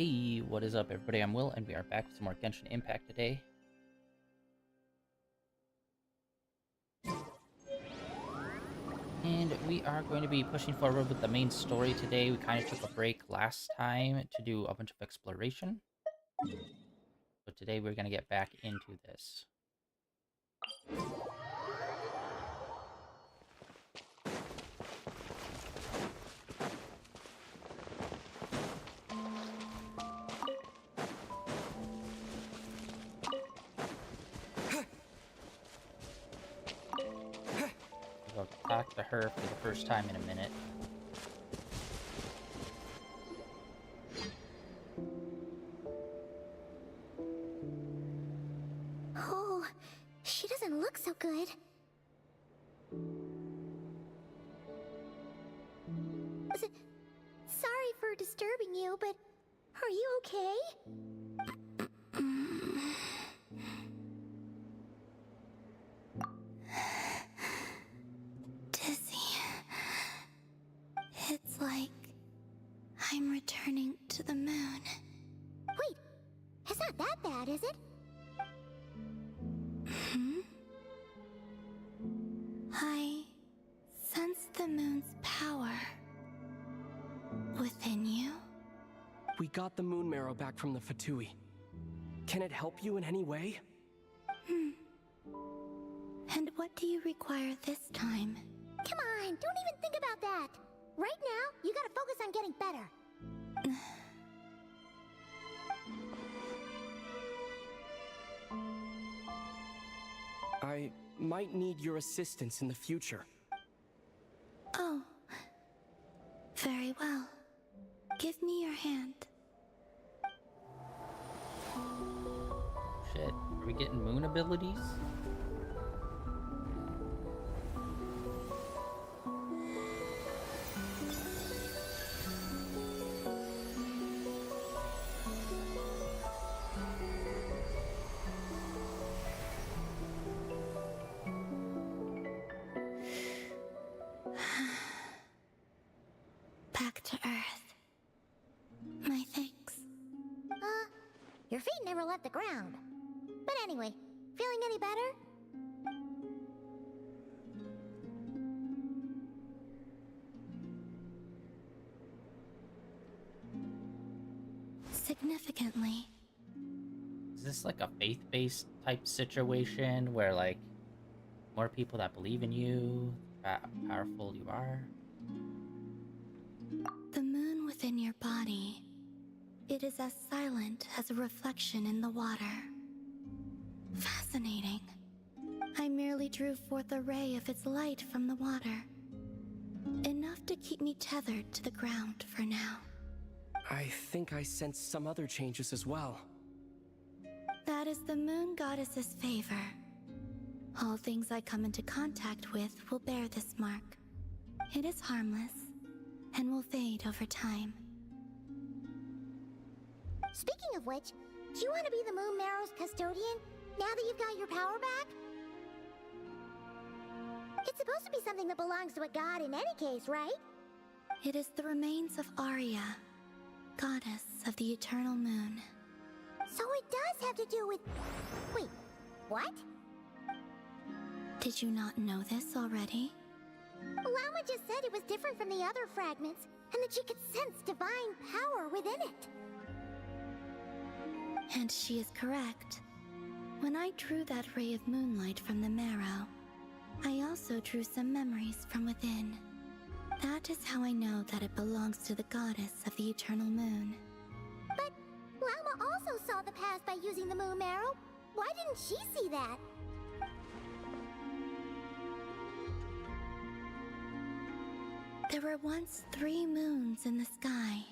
Hey, what is up, everybody? I'm Will, and we are back with some more Genshin Impact today. And we are going to be pushing forward with the main story today. We kind of took a break last time to do a bunch of exploration. So today we're going to get back into this. I'll talk to her for the first time in a minute. Oh, she doesn't look so good. Sorry for disturbing you, but are you okay? Dizzy. It's like I'm returning to the moon. Wait, it's not that bad, is it? I sense the moon's power within you. We got the moon marrow back from the Fatui. Can it help you in any way? And what do you require this time? Come on, don't even think about that. Right now, you gotta focus on getting better. I might need your assistance in the future. Oh, very well. Give me your hand. Shit, are we getting moon abilities? Back to Earth. My thanks. Your feet never left the ground. But anyway, feeling any better? Significantly. Is this like a faith-based type situation where, like, more people that believe in you, how powerful you are? The moon within your body. It is as silent as a reflection in the water. Fascinating. I merely drew forth a ray of its light from the water. Enough to keep me tethered to the ground for now. I think I sense some other changes as well. That is the moon goddess's favor. All things I come into contact with will bear this mark. It is harmless and will fade over time. Speaking of which, do you want to be the Moon Marrow's custodian now that you've got your power back? It's supposed to be something that belongs to a god in any case, right? It is the remains of Arya, goddess of the eternal moon. So it does have to do with... Wait, what? Did you not know this already? Lama just said it was different from the other fragments, and that she could sense divine power within it. And she is correct. When I drew that ray of moonlight from the marrow, I also drew some memories from within. That is how I know that it belongs to the goddess of the eternal moon. But Lama also saw the past by using the moon marrow. Why didn't she see that? There were once 3 moons in the sky,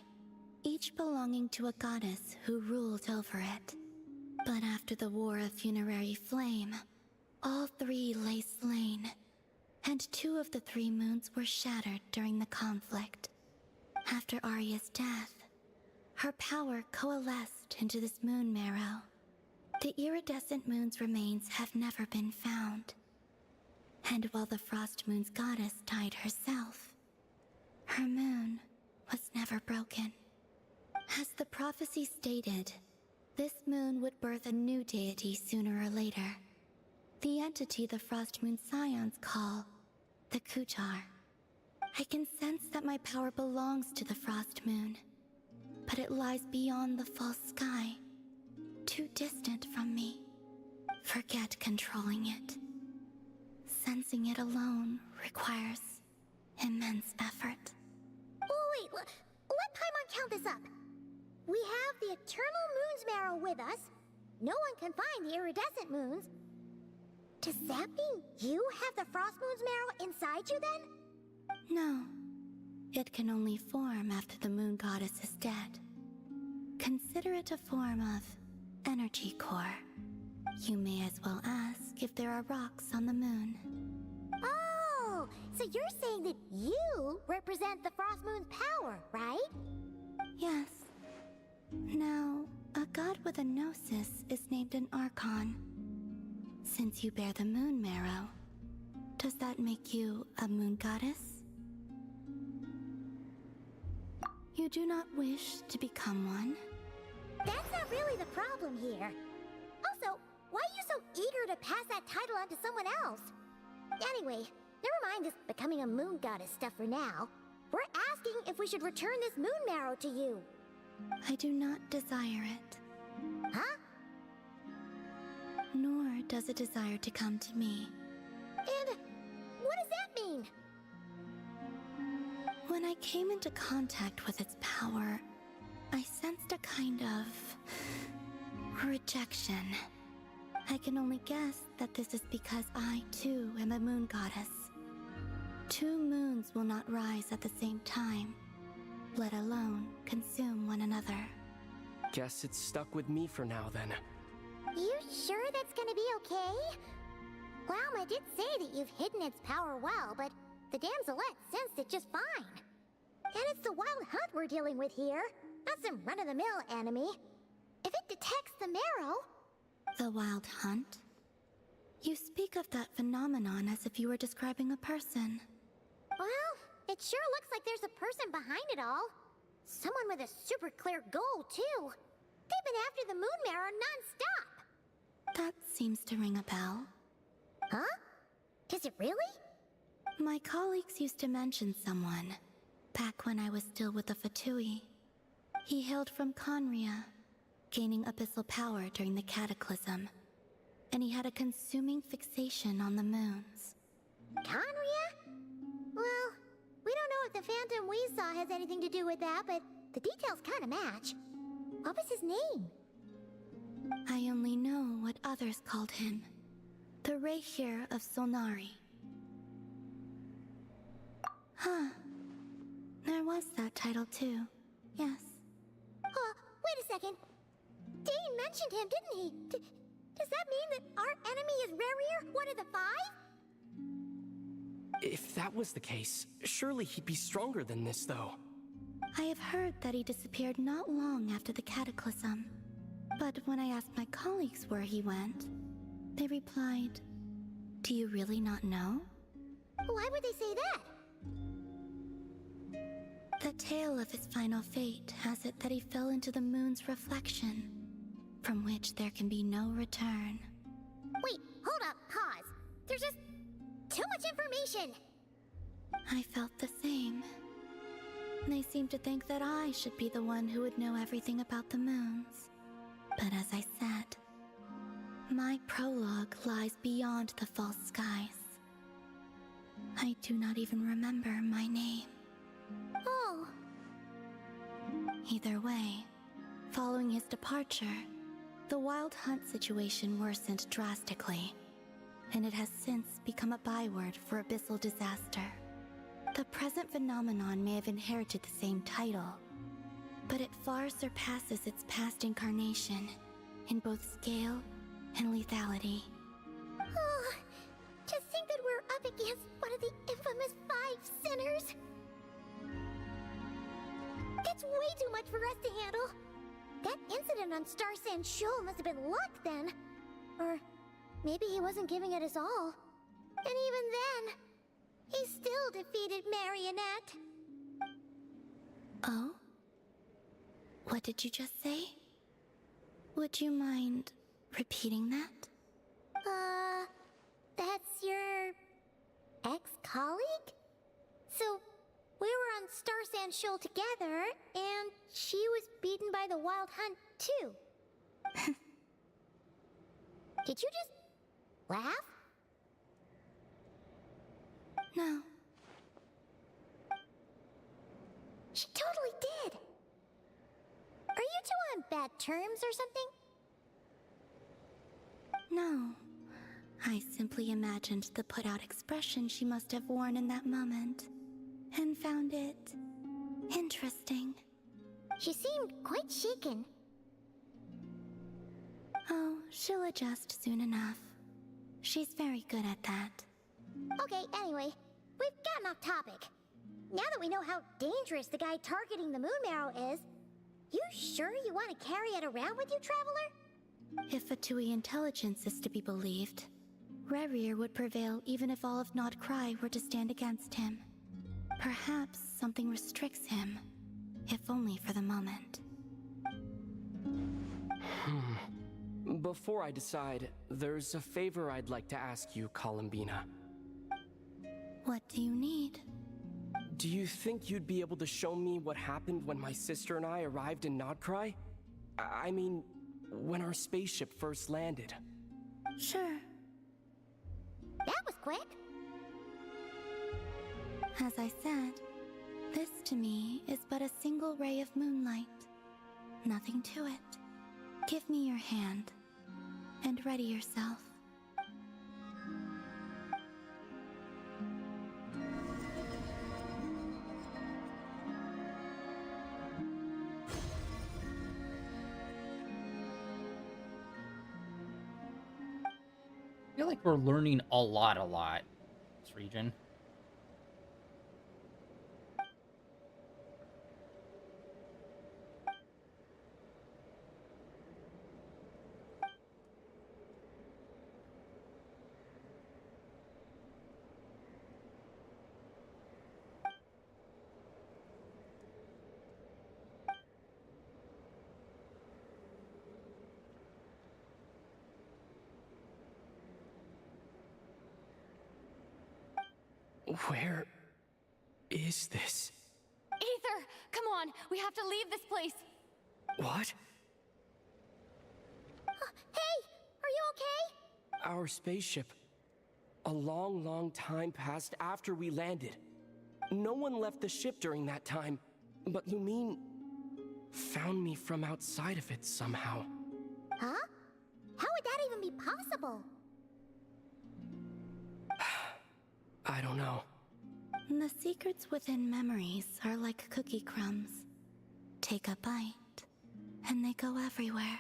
each belonging to a goddess who ruled over it. But after the War of Funerary Flame, all 3 lay slain, and 2 of the 3 moons were shattered during the conflict. After Arya's death, her power coalesced into this moon marrow. The iridescent moon's remains have never been found. And while the Frost Moon's goddess died herself, her moon was never broken. As the prophecy stated, this moon would birth a new deity sooner or later. The entity the Frost Moon Scions call the Kujar. I can sense that my power belongs to the Frost Moon, but it lies beyond the false sky, too distant from me. Forget controlling it. Sensing it alone requires immense effort. Oh, wait, let Paimon count this up. We have the Eternal Moon's Marrow with us. No one can find the iridescent moons. Does that mean you have the Frost Moon's Marrow inside you then? No. It can only form after the moon goddess is dead. Consider it a form of energy core. You may as well ask if there are rocks on the moon. Oh, so you're saying that you represent the Frost Moon's power, right? Yes. Now, a god with a gnosis is named an Archon. Since you bear the moon marrow, does that make you a moon goddess? You do not wish to become one? That's not really the problem here. Also, why are you so eager to pass that title on to someone else? Anyway, never mind this becoming a moon goddess stuff for now. We're asking if we should return this moon marrow to you. I do not desire it. Huh? Nor does it desire to come to me. And what does that mean? When I came into contact with its power, I sensed a kind of rejection. I can only guess that this is because I, too, am a moon goddess. Two moons will not rise at the same time, let alone consume one another. Guess it's stuck with me for now then. You sure that's gonna be okay? Glauma did say that you've hidden its power well, but the damselette sensed it just fine. And it's the wild hunt we're dealing with here, not some run-of-the-mill enemy. If it detects the marrow... The wild hunt? You speak of that phenomenon as if you were describing a person. Well, it sure looks like there's a person behind it all. Someone with a super clear goal, too. They've been after the moon marrow non-stop. That seems to ring a bell. Huh? Does it really? My colleagues used to mention someone, back when I was still with the Fatui. He hailed from Conria, gaining abyssal power during the Cataclysm, and he had a consuming fixation on the moons. Conria? Well, we don't know if the phantom we saw has anything to do with that, but the details kind of match. What was his name? I only know what others called him. The Reikir of Solnari. Huh. There was that title too. Yes. Wait a second. Dane mentioned him, didn't he? Does that mean that our enemy is Rerir, one of the five? If that was the case, surely he'd be stronger than this, though. I have heard that he disappeared not long after the Cataclysm. But when I asked my colleagues where he went, they replied, "Do you really not know?" Why would they say that? The tale of his final fate has it that he fell into the moon's reflection, from which there can be no return. Wait, hold up, pause. There's just too much information. I felt the same. They seemed to think that I should be the one who would know everything about the moons. But as I said, my prologue lies beyond the false skies. I do not even remember my name. Oh, Either way, following his departure, the wild hunt situation worsened drastically, and it has since become a byword for abyssal disaster. The present phenomenon may have inherited the same title, but it far surpasses its past incarnation in both scale and lethality. oh, to think that we're up against one of the infamous five sinners. That's way too much for us to handle. That incident on Star Sand Shoal must have been luck then. Or maybe he wasn't giving it his all. And even then, he still defeated Marionette. Oh? What did you just say? Would you mind repeating that? That's your ex-colleague? So, we were on Star Sand Shoal together, and she was beaten by the Wild Hunt, too. Did you just laugh? No. She totally did. Are you two on bad terms or something? No. I simply imagined the put-out expression she must have worn in that moment, and found it interesting. She seemed quite shaken. Oh, she'll adjust soon enough. She's very good at that. Okay, anyway, we've gotten off topic. Now that we know how dangerous the guy targeting the moon marrow is, you sure you want to carry it around with you, Traveler? If Fatui intelligence is to be believed, Rerir would prevail even if all of Nod Cry were to stand against him. Perhaps something restricts him, if only for the moment. Before I decide, there's a favor I'd like to ask you, Columbina. What do you need? Do you think you'd be able to show me what happened when my sister and I arrived in Nodcry? I mean, when our spaceship first landed. Sure. That was quick. As I said, this to me is but a single ray of moonlight. Nothing to it. Give me your hand, and ready yourself. I feel like we're learning a lot this region. Where is this? Aether, come on, we have to leave this place. What? Hey, are you okay? Our spaceship. A long, long time passed after we landed. No one left the ship during that time, but you mean found me from outside of it somehow. Huh? How would that even be possible? I don't know. The secrets within memories are like cookie crumbs. Take a bite, and they go everywhere.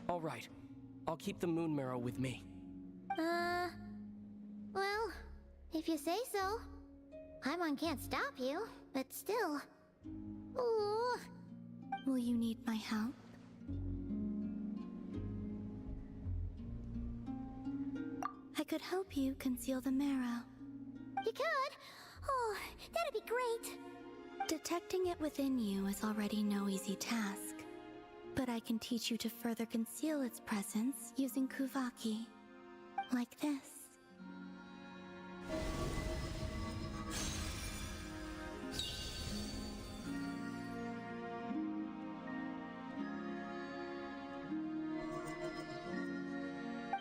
All right. I'll keep the moon marrow with me. Well, if you say so. Paimon can't stop you, but still. Ooh. Will you need my help? I could help you conceal the marrow. You could? Oh, that'd be great. Detecting it within you is already no easy task, but I can teach you to further conceal its presence using Kuvaki. Like this.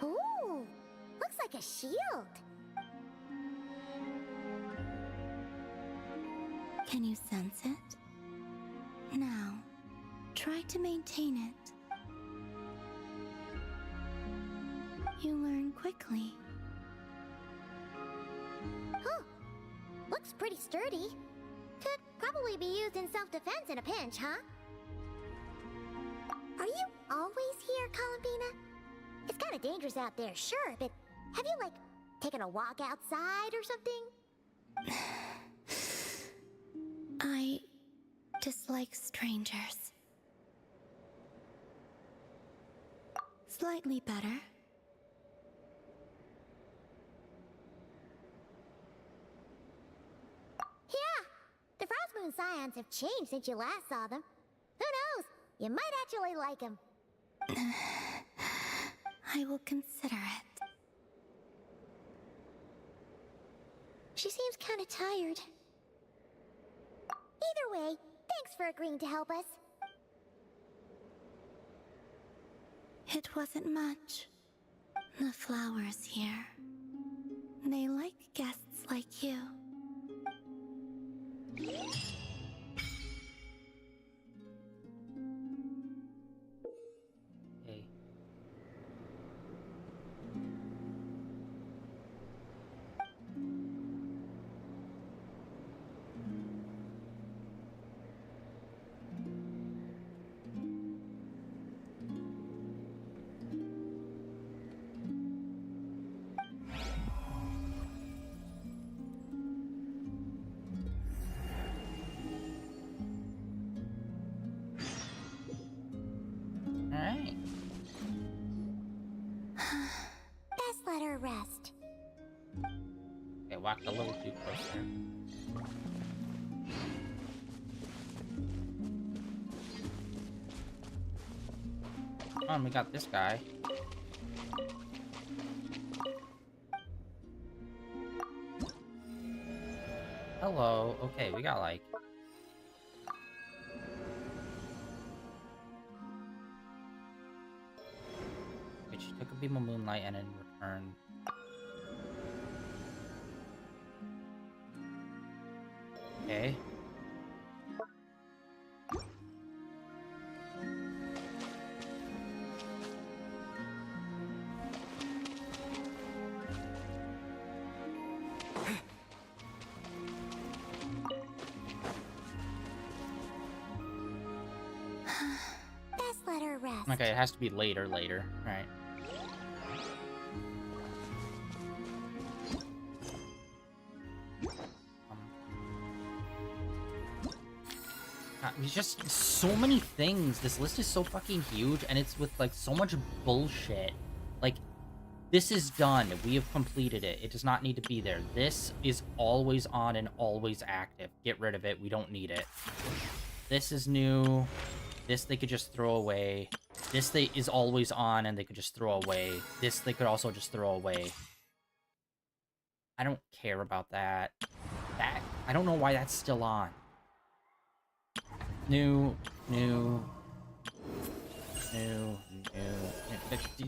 Ooh, looks like a shield. Can you sense it? Now, try to maintain it. You learn quickly. Huh. Looks pretty sturdy. Could probably be used in self-defense in a pinch, huh? Are you always here, Columbina? It's kind of dangerous out there, sure, but have you, like, taken a walk outside or something? I dislike strangers. Slightly better. Yeah, the Frost Moon Scions have changed since you last saw them. Who knows? You might actually like them. I will consider it. She seems kind of tired. Either way, thanks for agreeing to help us. It wasn't much. The flowers here. They like guests like you. Okay. Alright. Best let her rest. Okay, walked a little too close there. Oh, and we got this guy. Hello. Okay, we got like... Wait, she took a beam of moonlight and in return... Okay. Best let her rest. Okay, it has to be later. Alright. There's just so many things. This list is so fucking huge, and it's with, like, so much bullshit. Like, this is done. We have completed it. It does not need to be there. This is always on and always active. Get rid of it. We don't need it. This is new. This they could just throw away. This is always on and they could just throw away. This they could also just throw away. I don't care about that. I don't know why that's still on. New.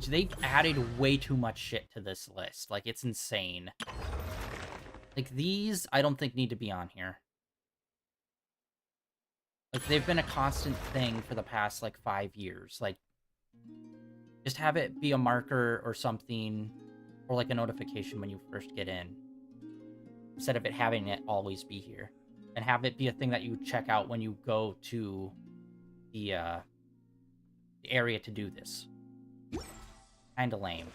They've added way too much shit to this list. Like, it's insane. Like, these, I don't think need to be on here. Like, they've been a constant thing for the past, like, 5 years. Like, just have it be a marker or something, or, like, a notification when you first get in. Instead of it having it always be here. And have it be a thing that you check out when you go to the area to do this. Kinda lame.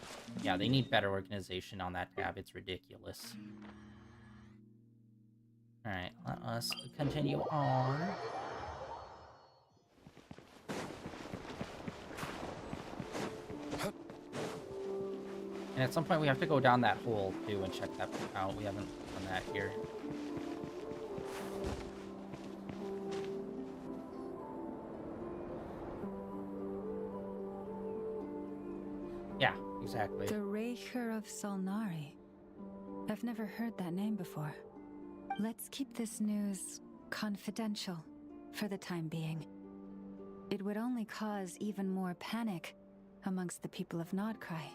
Yeah, they need better organization on that tab. It's ridiculous. Alright, let us continue on. And at some point we have to go down that hole, too, and check that out. We haven't done that here. Yeah, exactly. The Raker of Solnari. I've never heard that name before. Let's keep this news confidential for the time being. It would only cause even more panic amongst the people of Nodcry.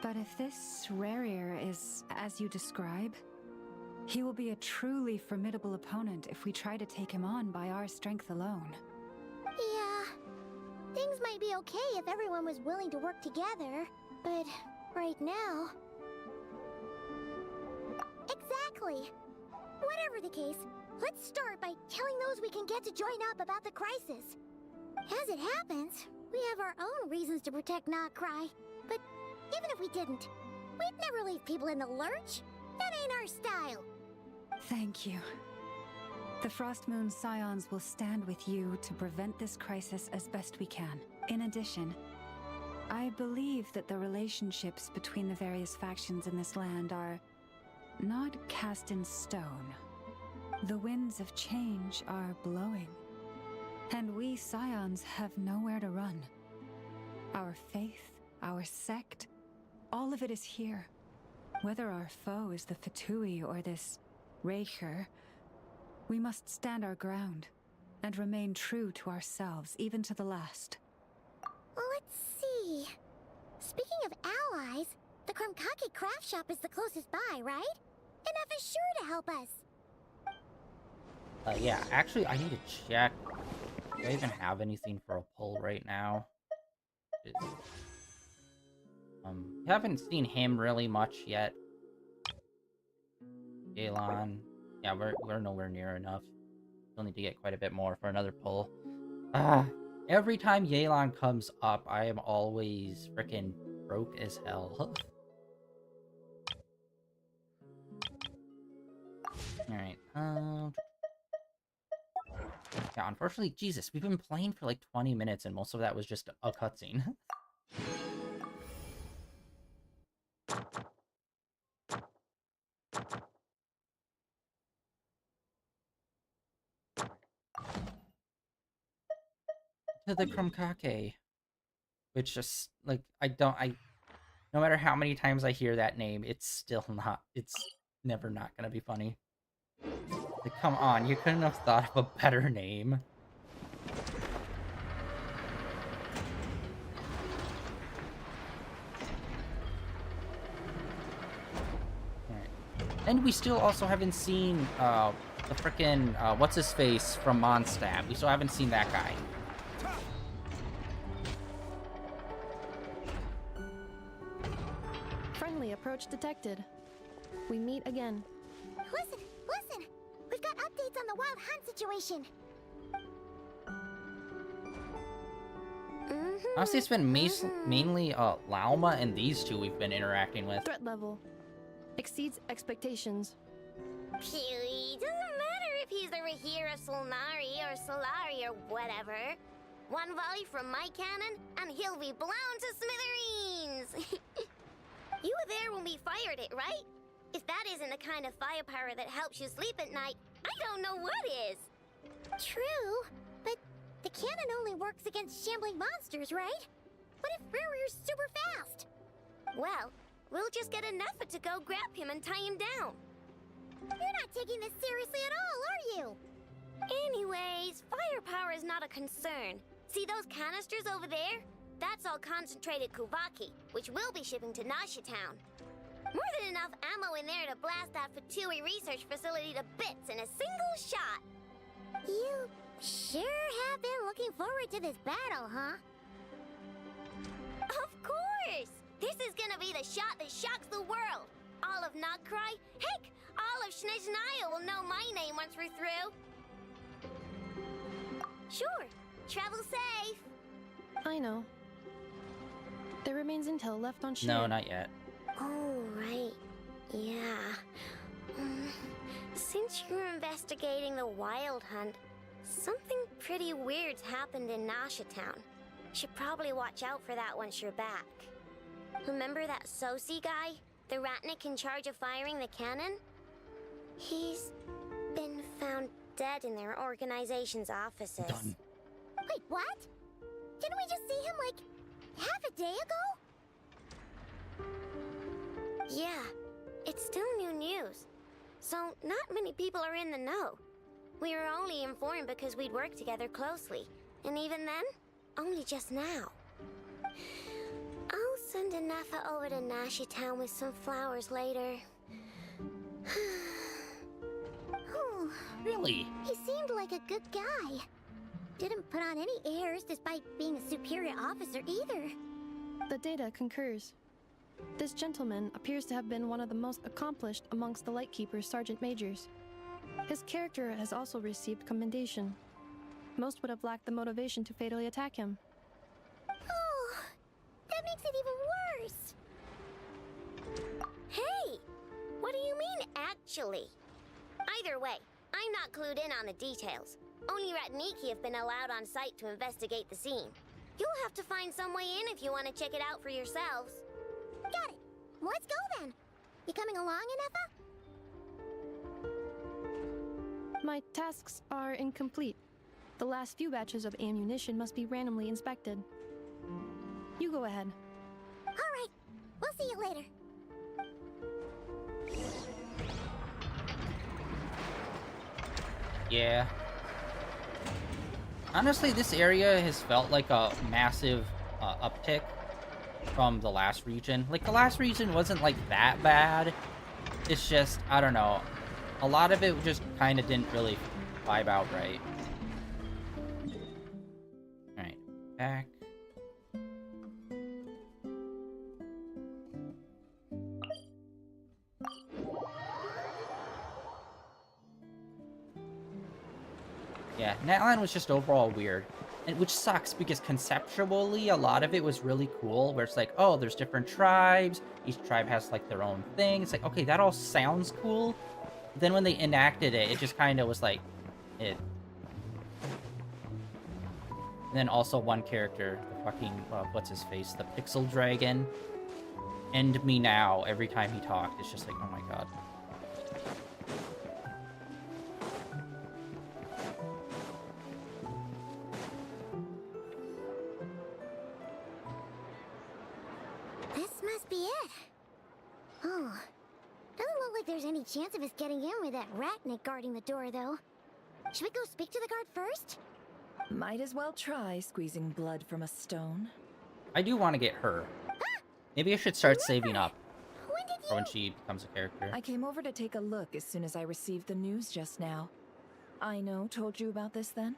But if this Rarier is as you describe, he will be a truly formidable opponent if we try to take him on by our strength alone. Yeah, things might be okay if everyone was willing to work together, but right now... Exactly! Whatever the case, let's start by telling those we can get to join up about the crisis. As it happens, we have our own reasons to protect Nodcry, but even if we didn't, we'd never leave people in the lurch. That ain't our style. Thank you. The Frost Moon Scions will stand with you to prevent this crisis as best we can. In addition, I believe that the relationships between the various factions in this land are not cast in stone. The winds of change are blowing, and we Scions have nowhere to run. Our faith, our sect, all of it is here. Whether our foe is the Fatui or this Raker, we must stand our ground and remain true to ourselves, even to the last. Let's see. Speaking of allies, the Krumkake craft shop is the closest by, right? Enough is sure to help us. Yeah, actually, I need to check. Do I even have anything for a pull right now? Haven't seen him really much yet. Galon. Yeah, we're nowhere near enough. Still need to get quite a bit more for another pull. Every time Yelan comes up, I am always freaking broke as hell. Alright, yeah, unfortunately, Jesus, we've been playing for like 20 minutes and most of that was just a cutscene. To the Krumkake. Which just, like, no matter how many times I hear that name, it's never not gonna be funny. Like, come on, you couldn't have thought of a better name. Alright. And we still also haven't seen, the frickin', what's-his-face from Mondstadt. We still haven't seen that guy. Friendly approach detected. We meet again. Listen! We've got updates on the Wild Hunt situation. Honestly, it's been mainly, Lauma and these two we've been interacting with. Threat level exceeds expectations. Phew, doesn't matter if he's the Rahira Solnari or Solari or whatever. One volley from my cannon, and he'll be blown to smithereens! You were there when we fired it, right? If that isn't the kind of firepower that helps you sleep at night, I don't know what is. True, but the cannon only works against shambling monsters, right? What if Rearier's super fast? Well, we'll just get an effort to go grab him and tie him down. You're not taking this seriously at all, are you? Anyways, firepower is not a concern. See those canisters over there? That's all concentrated Kuvaki, which we'll be shipping to Nasha Town. More than enough ammo in there to blast that Fatui research facility to bits in a single shot. You sure have been looking forward to this battle, huh? Of course! This is gonna be the shot that shocks the world. All of Nagcry, heck, all of Snezhnaya will know my name once we're through. Sure, travel safe. I know. There remains intel left on ship. No, not yet. Oh, right. Yeah. Since you're investigating the Wild Hunt, something pretty weird's happened in Nasha Town. Should probably watch out for that once you're back. Remember that Sosi guy? The Ratnik in charge of firing the cannon? He's been found dead in their organization's offices. Done. Wait, what? Didn't we just see him, like, half a day ago? Yeah, it's still new news. So, not many people are in the know. We were only informed because we'd worked together closely. And even then, only just now. I'll send Anafa over to Nashi Town with some flowers later. Oh, Really? he seemed like a good guy. Didn't put on any airs despite being a superior officer either. The data concurs. This gentleman appears to have been one of the most accomplished amongst the Lightkeeper's sergeant majors. His character has also received commendation. Most would have lacked the motivation to fatally attack him. Oh, that makes it even worse. Hey, what do you mean, actually? Either way, I'm not clued in on the details. Only Ratniki have been allowed on site to investigate the scene. You'll have to find some way in if you want to check it out for yourselves. Got it. Let's go then. You coming along, Anefa? My tasks are incomplete. The last few batches of ammunition must be randomly inspected. You go ahead. All right. We'll see you later. Yeah. Honestly, this area has felt like a massive uptick from the last region. Like, the last region wasn't, like, that bad. It's just, I don't know. A lot of it just kind of didn't really vibe out right. Alright, back. Yeah, Natlan was just overall weird. And which sucks, because conceptually, a lot of it was really cool, where it's like, oh, there's different tribes, each tribe has, like, their own thing. It's like, okay, that all sounds cool. But then when they enacted it, it just kind of was like, it. And then also one character, the fucking, what's his face, the Pixel Dragon, End Me Now every time he talked. It's just like, oh my god. This must be it. Oh. Doesn't look like there's any chance of us getting in with that Ratnik guarding the door, though. Should we go speak to the guard first? Might as well try squeezing blood from a stone. I do want to get her. Maybe I should start saving up for when she becomes a character. I came over to take a look as soon as I received the news just now. Aino told you about this then?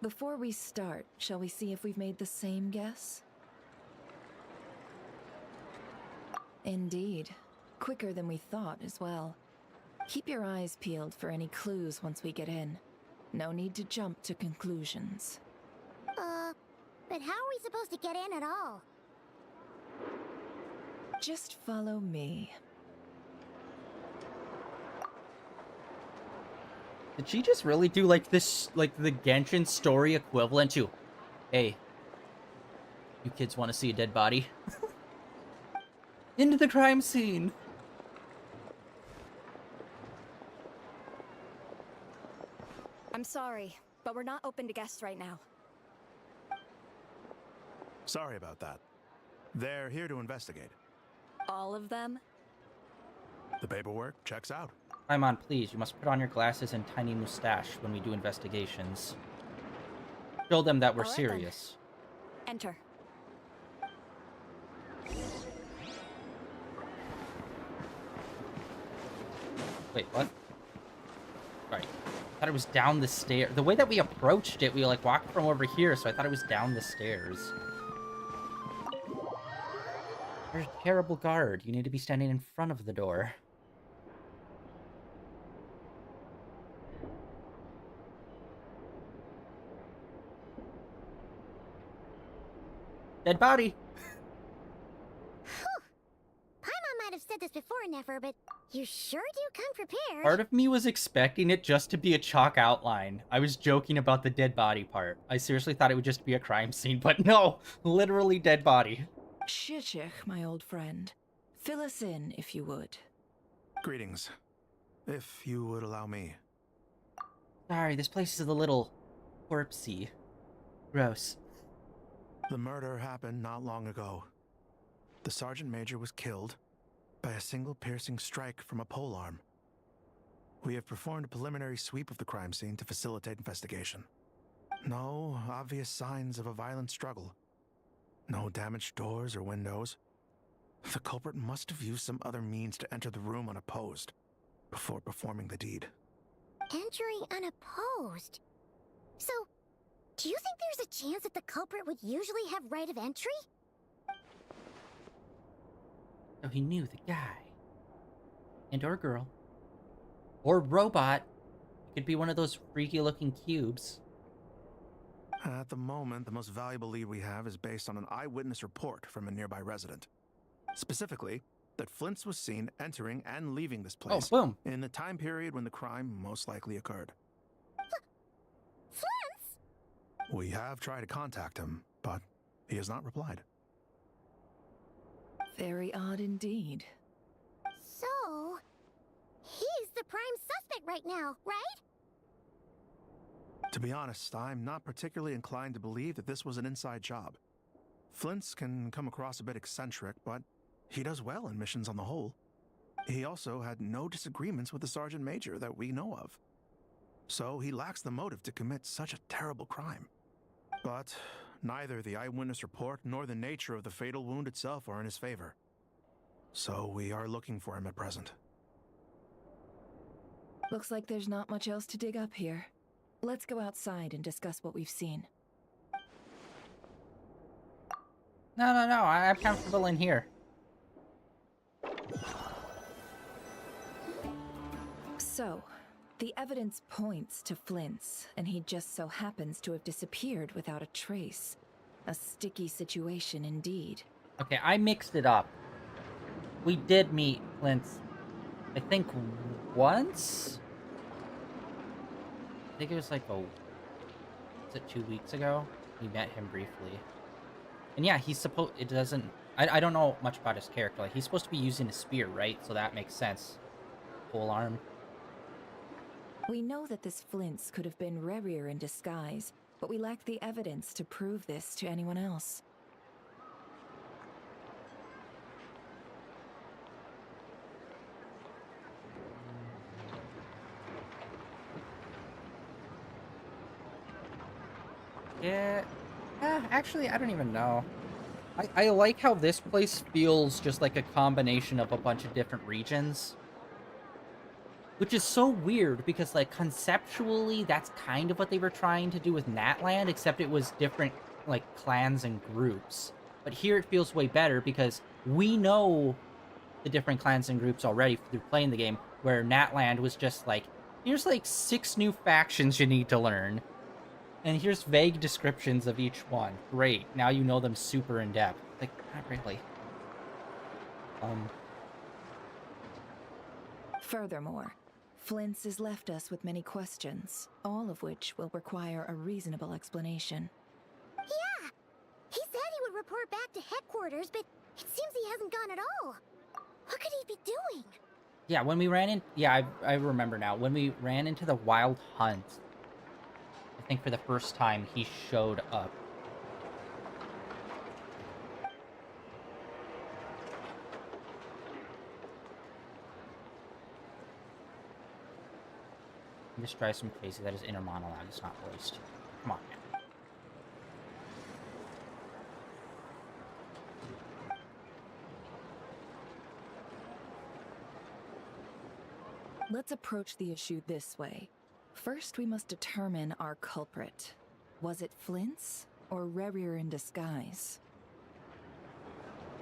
Before we start, shall we see if we've made the same guess? Indeed. Quicker than we thought as well. Keep your eyes peeled for any clues once we get in. No need to jump to conclusions. But how are we supposed to get in at all? Just follow me. Did she just really do, like, this, like, the Genshin story equivalent to, hey, you kids want to see a dead body? Into the crime scene! I'm sorry, but we're not open to guests right now. Sorry about that. They're here to investigate. All of them? The paperwork checks out. Paimon, please, you must put on your glasses and tiny mustache when we do investigations. Show them that we're All right, then. serious. Enter. Wait, what? Right. I thought it was down the stair. The way that we approached it, we, like, walked from over here, so I thought it was down the stairs. You're a terrible guard. You need to be standing in front of the door. Dead body! Paimon might have said this before, Nefer, but you sure do come prepared. Part of me was expecting it just to be a chalk outline. I was joking about the dead body part. I seriously thought it would just be a crime scene, but no! Literally dead body. Shishich, my old friend. Fill us in, if you would. Greetings. If you would allow me. Sorry, this place is a little corpsey. Gross. The murder happened not long ago. The Sergeant Major was killed by a single piercing strike from a polearm. We have performed a preliminary sweep of the crime scene to facilitate investigation. No obvious signs of a violent struggle. No damaged doors or windows. The culprit must have used some other means to enter the room unopposed before performing the deed. Entering unopposed. So, do you think there's a chance that the culprit would usually have right of entry? So he knew the guy. And or girl. Or robot. It could be one of those freaky looking cubes. At the moment, the most valuable lead we have is based on an eyewitness report from a nearby resident. Specifically, that Flint's was seen entering and leaving this Oh, place boom. in the time period when the crime most likely occurred. Flint's? We have tried to contact him, but he has not replied. Very odd indeed. So, he's the prime suspect right now, right? To be honest, I'm not particularly inclined to believe that this was an inside job. Flint's can come across a bit eccentric, but he does well in missions on the whole. He also had no disagreements with the Sergeant Major that we know of. So he lacks the motive to commit such a terrible crime. But neither the eyewitness report nor the nature of the fatal wound itself are in his favor. So we are looking for him at present. Looks like there's not much else to dig up here. Let's go outside and discuss what we've seen. No, I'm comfortable in here. So, the evidence points to Flint's, and he just so happens to have disappeared without a trace. A sticky situation indeed. Okay, I mixed it up. We did meet Flint's, I think, once? I think it was like was it 2 weeks ago? We met him briefly. And yeah, he's supposed, it doesn't, I don't know much about his character. Like, he's supposed to be using a spear, right? So that makes sense. Pole arm. We know that this Flint's could have been Rerir in disguise, but we lack the evidence to prove this to anyone else. Yeah. Actually, I don't even know. I like how this place feels just like a combination of a bunch of different regions. Which is so weird, because, like, conceptually, that's kind of what they were trying to do with Natland, except it was different, like, clans and groups. But here it feels way better, because we know the different clans and groups already through playing the game, where Natland was just like, here's, like, 6 new factions you need to learn. And here's vague descriptions of each one. Great, now you know them super in-depth. Like, not really. Furthermore, Flint's has left us with many questions, all of which will require a reasonable explanation. Yeah! He said he would report back to headquarters, but it seems he hasn't gone at all. What could he be doing? Yeah, when we ran in... Yeah, I remember now. When we ran into the Wild Hunt, I think for the first time, he showed up. This drives him crazy that his inner monologue is not voiced. Come on, man. Let's approach the issue this way. First, we must determine our culprit. Was it Flint's or Rerir in disguise?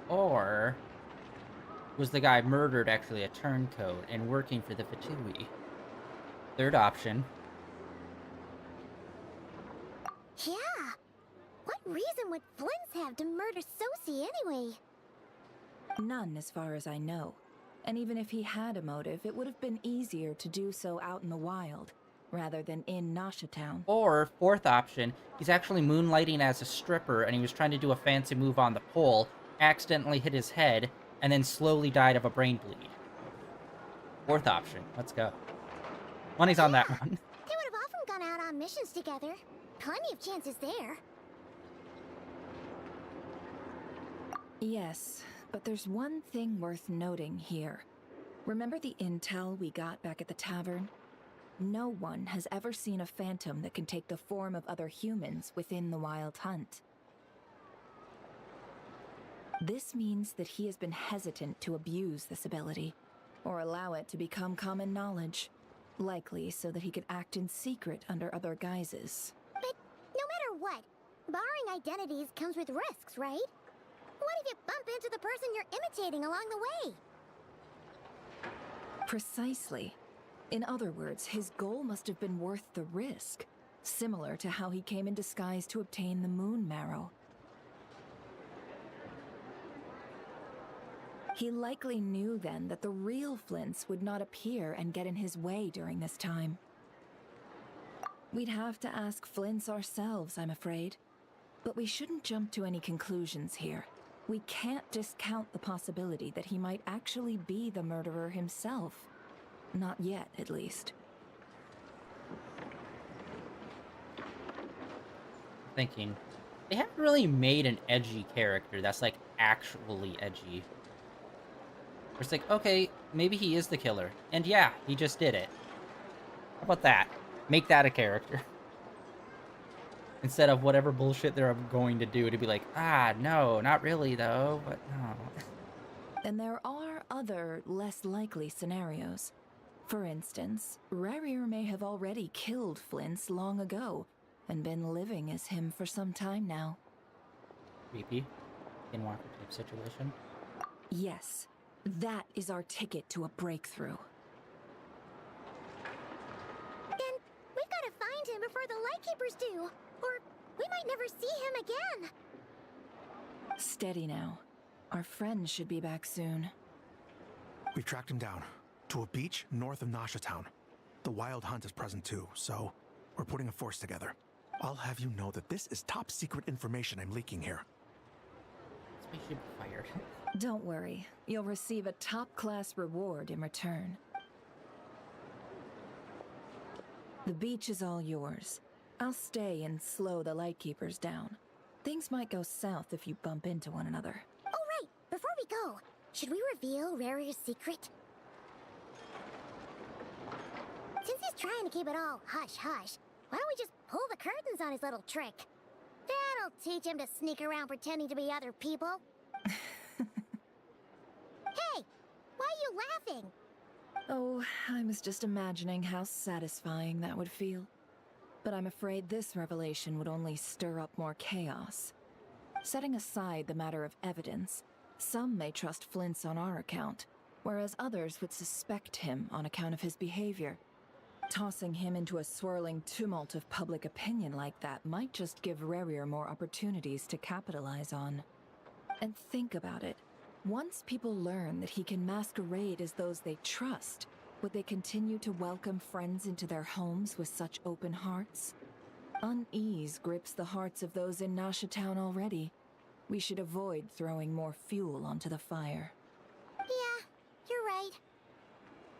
Or was the guy murdered actually a turncoat and working for the Fatui? Third option. Yeah! What reason would Flint's have to murder Sosie anyway? None, as far as I know. And even if he had a motive, it would have been easier to do so out in the wild, rather than in Nasha Town. Or, fourth option, he's actually moonlighting as a stripper and he was trying to do a fancy move on the pole, accidentally hit his head, and then slowly died of a brain bleed. Fourth option. Let's go. Money's on that one. They would have often gone out on missions together. Plenty of chances there. Yes, but there's one thing worth noting here. Remember the intel we got back at the tavern? No one has ever seen a phantom that can take the form of other humans within the Wild Hunt. This means that he has been hesitant to abuse this ability, or allow it to become common knowledge, likely so that he could act in secret under other guises. But no matter what, borrowing identities comes with risks, right? What if you bump into the person you're imitating along the way? Precisely. In other words, his goal must have been worth the risk, similar to how he came in disguise to obtain the moon marrow. He likely knew then that the real Flints would not appear and get in his way during this time. We'd have to ask Flints ourselves, I'm afraid. But we shouldn't jump to any conclusions here. We can't discount the possibility that he might actually be the murderer himself. Not yet, at least. Thinking, they haven't really made an edgy character that's like actually edgy. It's like, okay, maybe he is the killer. And yeah, he just did it. How about that? Make that a character. Instead of whatever bullshit they're going to do to be like, ah, no, not really though, but no. And there are other, less likely scenarios. For instance, Rarier may have already killed Flints long ago, and been living as him for some time now. Creepy. Skinwalker type situation. Yes, that is our ticket to a breakthrough. Then we've got to find him before the Lightkeepers do, or we might never see him again. Steady now. Our friend should be back soon. We've tracked him down to a beach north of Nasha Town. The Wild Hunt is present too, so we're putting a force together. I'll have you know that this is top secret information I'm leaking here. Spaceship fired. Don't worry, you'll receive a top-class reward in return. The beach is all yours. I'll stay and slow the Lightkeepers down. Things might go south if you bump into one another. Oh, right. Before we go, should we reveal Rarier's secret? Since he's trying to keep it all hush-hush, why don't we just pull the curtains on his little trick? That'll teach him to sneak around pretending to be other people. Hey! Why are you laughing? Oh, I was just imagining how satisfying that would feel. But I'm afraid this revelation would only stir up more chaos. Setting aside the matter of evidence, some may trust Flint's on our account, whereas others would suspect him on account of his behavior. Tossing him into a swirling tumult of public opinion like that might just give Rarier more opportunities to capitalize on. And think about it. Once people learn that he can masquerade as those they trust, would they continue to welcome friends into their homes with such open hearts? Unease grips the hearts of those in Nasha Town already. We should avoid throwing more fuel onto the fire. Yeah, you're right.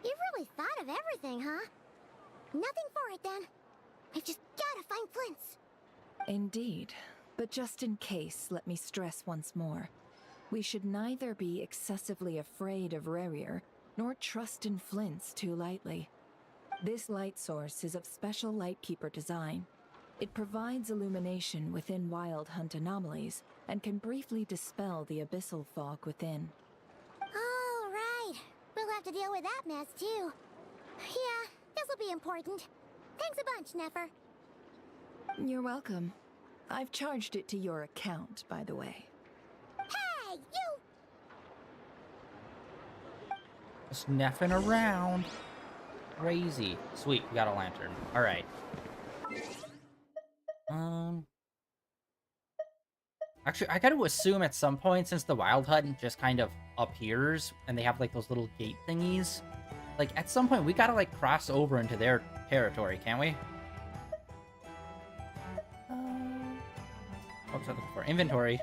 You've really thought of everything, huh? Nothing for it, then. We've just gotta find Flint's. Indeed. But just in case, let me stress once more. We should neither be excessively afraid of Rarier, nor trust in Flint's too lightly. This light source is of special Lightkeeper design. It provides illumination within Wild Hunt anomalies, and can briefly dispel the abyssal fog within. Oh, right. We'll have to deal with that mess, too. Yeah, this'll be important. Thanks a bunch, Nefer. You're welcome. I've charged it to your account, by the way. Hey, you! Just neffing around. Crazy. Sweet, we got a lantern. Alright. Actually, I gotta assume at some point, since the Wild Hunt just kind of appears, and they have, like, those little gate thingies, like, at some point, we gotta, like, cross over into their territory, can't we? What was I looking for? Inventory.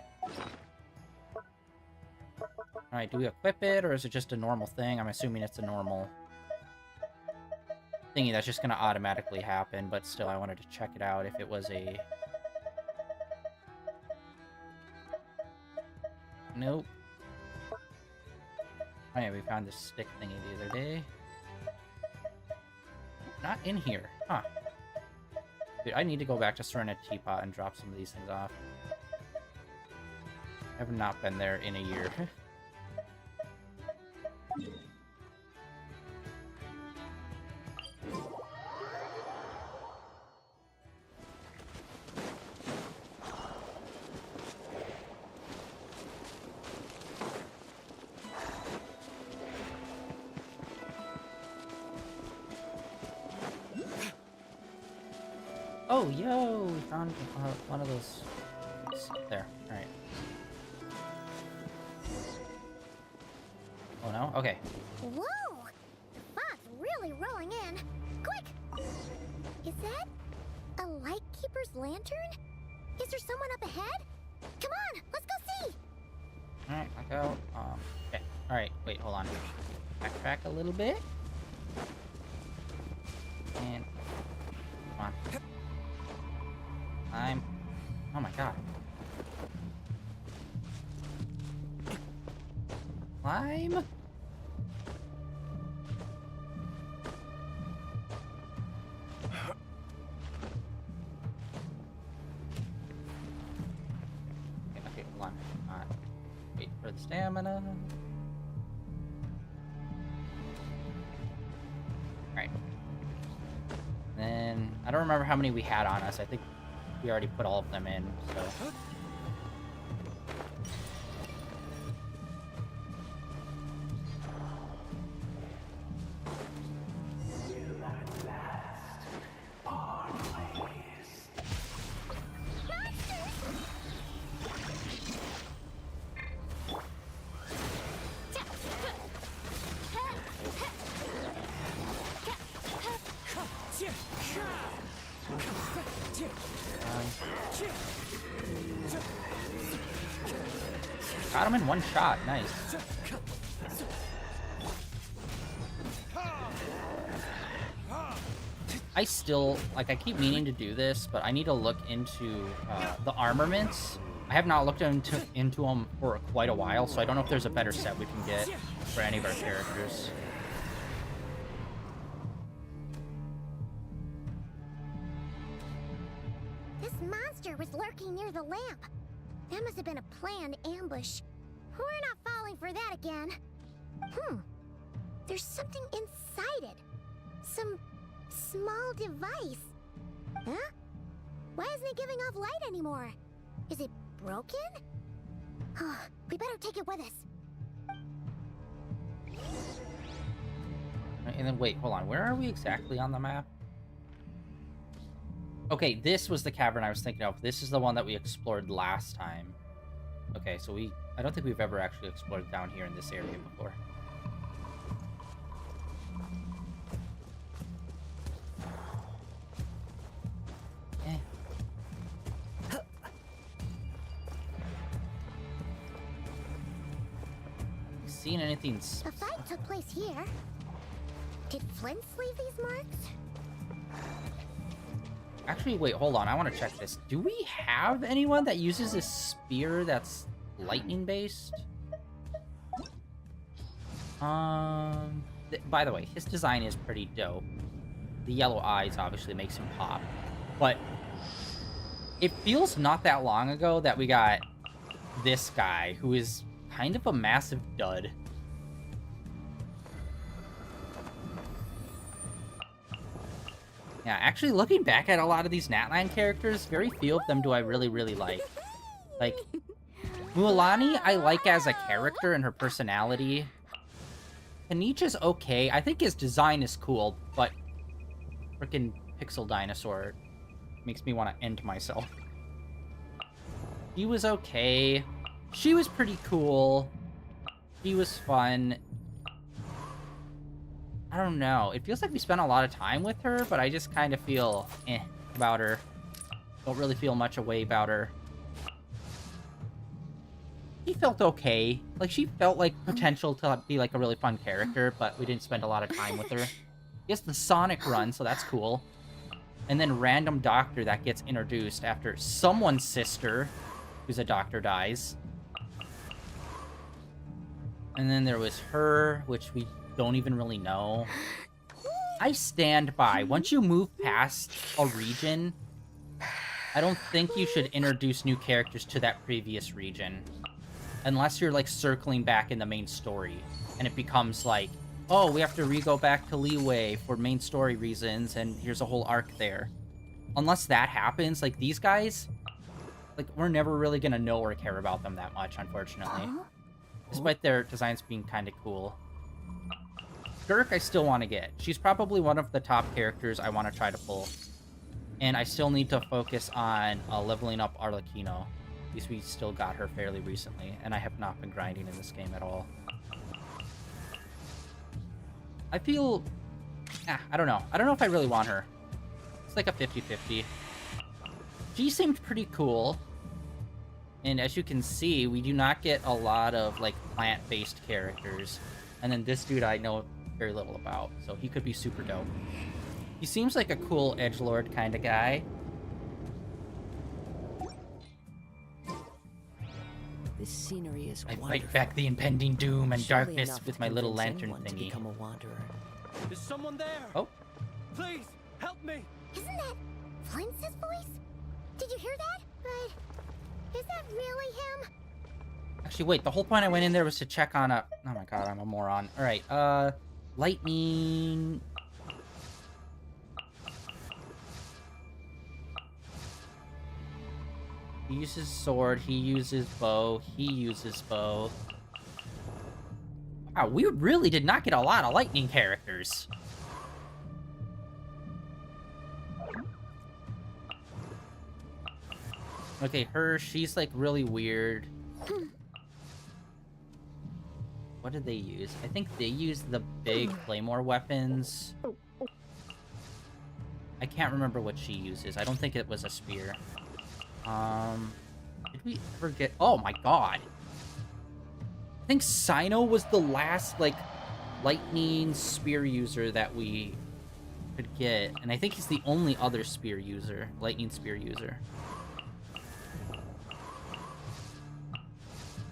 Alright, do we equip it, or is it just a normal thing? I'm assuming it's a normal thingy that's just gonna automatically happen, but still, I wanted to check it out if it was a... Nope. Oh yeah, we found this stick thingy the other day. Not in here. Huh. Dude, I need to go back to Serena Teapot and drop some of these things off. I have not been there in a year. Oh, yo! We found one of those... There, alright. Oh no? Okay. Whoa! The fog's really rolling in. Quick! Is that a Lightkeeper's lantern? Is there someone up ahead? Come on, let's go see! Alright, I'll go. Okay. Alright, wait, hold on. Backtrack a little bit. And come on. Oh my god. Climb? Okay, hold on. Wait for the stamina. Alright. Then, I don't remember how many we had on us. I think we already put all of them in, so... Got him in one shot. Nice. I still, like, I keep meaning to do this, but I need to look into the armaments. I have not looked into them for quite a while, so I don't know if there's a better set we can get for any of our characters. This monster was lurking near the lamp. That must have been a planned ambush. We're not falling for that again. There's something inside it. Some small device. Huh? Why isn't it giving off light anymore? Is it broken? We better take it with us. And then, wait, hold on. Where are we exactly on the map? Okay, this was the cavern I was thinking of. This is the one that we explored last time. Okay, so I don't think we've ever actually explored down here in this area before. Seen anything? The fight took place here. Did Flint's leave these marks? Actually, wait, hold on. I want to check this. Do we have anyone that uses a spear that's lightning based? By the way, his design is pretty dope. The yellow eyes obviously makes him pop, but it feels not that long ago that we got this guy who is kind of a massive dud. Yeah, actually, looking back at a lot of these Natline characters, very few of them do I really, really like. Like, Mualani, I like as a character and her personality. Kanicha's okay. I think his design is cool, but freaking Pixel Dinosaur makes me want to end myself. He was okay. She was pretty cool. He was fun. I don't know. It feels like we spent a lot of time with her, but I just kind of feel about her. Don't really feel much away about her. She felt okay. Like, she felt like potential to be like a really fun character, but we didn't spend a lot of time with her. Yes, the Sonic run, so that's cool. And then random doctor that gets introduced after someone's sister, who's a doctor, dies. And then there was her, which we don't even really know. I stand by. Once you move past a region, I don't think you should introduce new characters to that previous region. Unless you're, like, circling back in the main story. And it becomes like, oh, we have to re-go back to Leeway for main story reasons, and here's a whole arc there. Unless that happens, like, these guys, like, we're never really gonna know or care about them that much, unfortunately. Despite their designs being kind of cool. Dirk, I still want to get. She's probably one of the top characters I want to try to pull. And I still need to focus on leveling up Arlecchino. At least we still got her fairly recently, and I have not been grinding in this game at all. I feel... I don't know. I don't know if I really want her. It's like a 50-50. She seemed pretty cool. And as you can see, we do not get a lot of, like, plant-based characters. And then this dude I know very little about, so he could be super dope. He seems like a cool edgelord kind of guy. This scenery is I wonderful. fight back the impending doom and Surely darkness enough with to my little convince lantern anyone to thingy. become a wanderer. Is someone there? Oh. Please, help me! Isn't that Flintz's voice? Did you hear that? But is that really him? Actually, wait, the whole point I went in there was to check on a... Oh my god, I'm a moron. Alright, lightning... He uses sword, he uses bow, he uses bow. Wow, we really did not get a lot of lightning characters. Okay, her, she's like really weird. What did they use? I think they used the big claymore weapons. I can't remember what she uses. I don't think it was a spear. Did we ever get... Oh my god. I think Sino was the last, like, lightning spear user that we could get. And I think he's the only other spear user. Lightning spear user.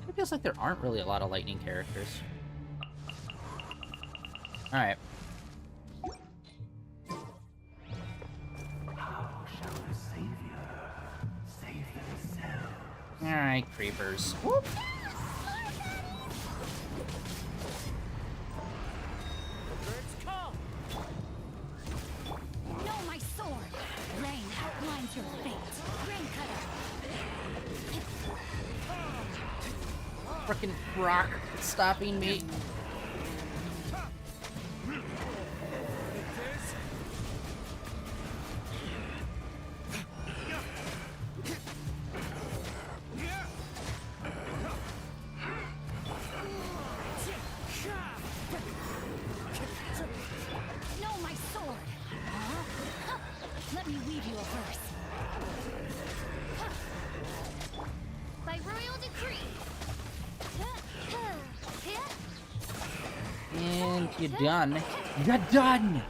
It feels like there aren't really a lot of lightning characters. Alright. Alright, creepers. Whoop. No, my sword! Rain outlines your fate. Rain cutter. Frickin' rock stopping me. No, my sword! Let me weave you a verse. By royal decree. And you're done. You're done!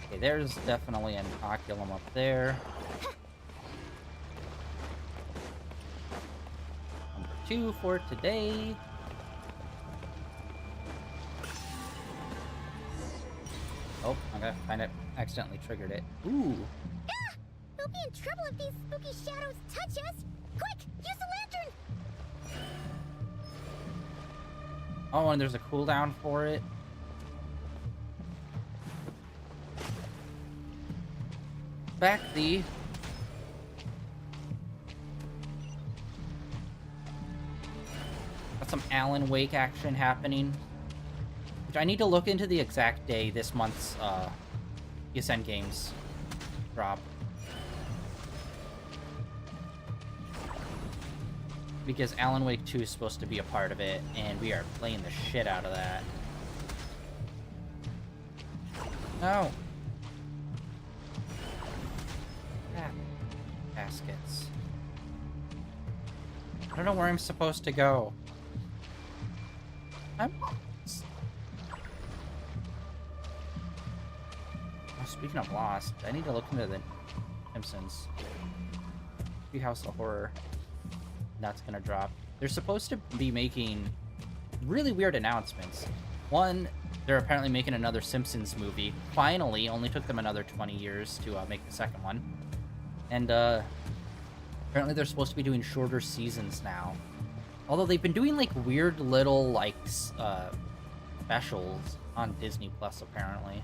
Okay, there's definitely an oculum up there. Number 2 for today. Oh, okay, kind of accidentally triggered it. Ooh. Ah! We'll be in trouble if these spooky shadows touch us! Quick, use the lantern! Oh, and there's a cooldown for it. Back thee. Got some Alan Wake action happening. Which I need to look into the exact day this month's PSN games drop. Because Alan Wake 2 is supposed to be a part of it, and we are playing the shit out of that. No! Ah, baskets. I don't know where I'm supposed to go. Oh, speaking of Lost, I need to look into the Simpsons. Treehouse of Horror. That's gonna drop. They're supposed to be making really weird announcements. One, they're apparently making another Simpsons movie. Finally, only took them another 20 years to make the second one. And apparently they're supposed to be doing shorter seasons now. Although they've been doing like weird little like specials on Disney Plus apparently.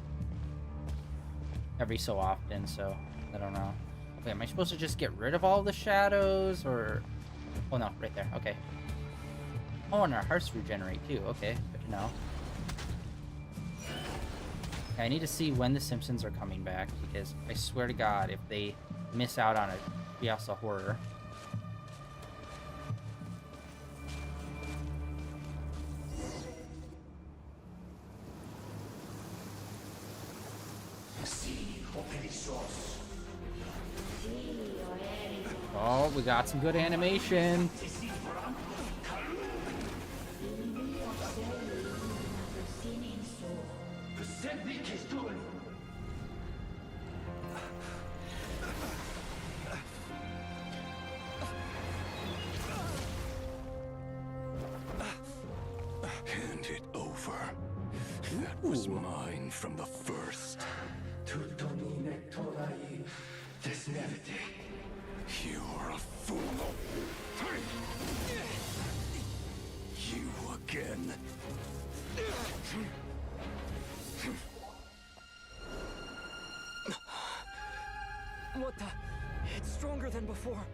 Every so often, so I don't know. Okay, am I supposed to just get rid of all the shadows or... Oh no, right there, okay. Oh, and our hearts regenerate too, okay, good to know. Okay, I need to see when the Simpsons are coming back, because I swear to God, if they miss out on a Treehouse of Horror... Oh, we got some good animation. Hand it over. That was mine from the first. You're a fool. You again. What the? It's stronger than before.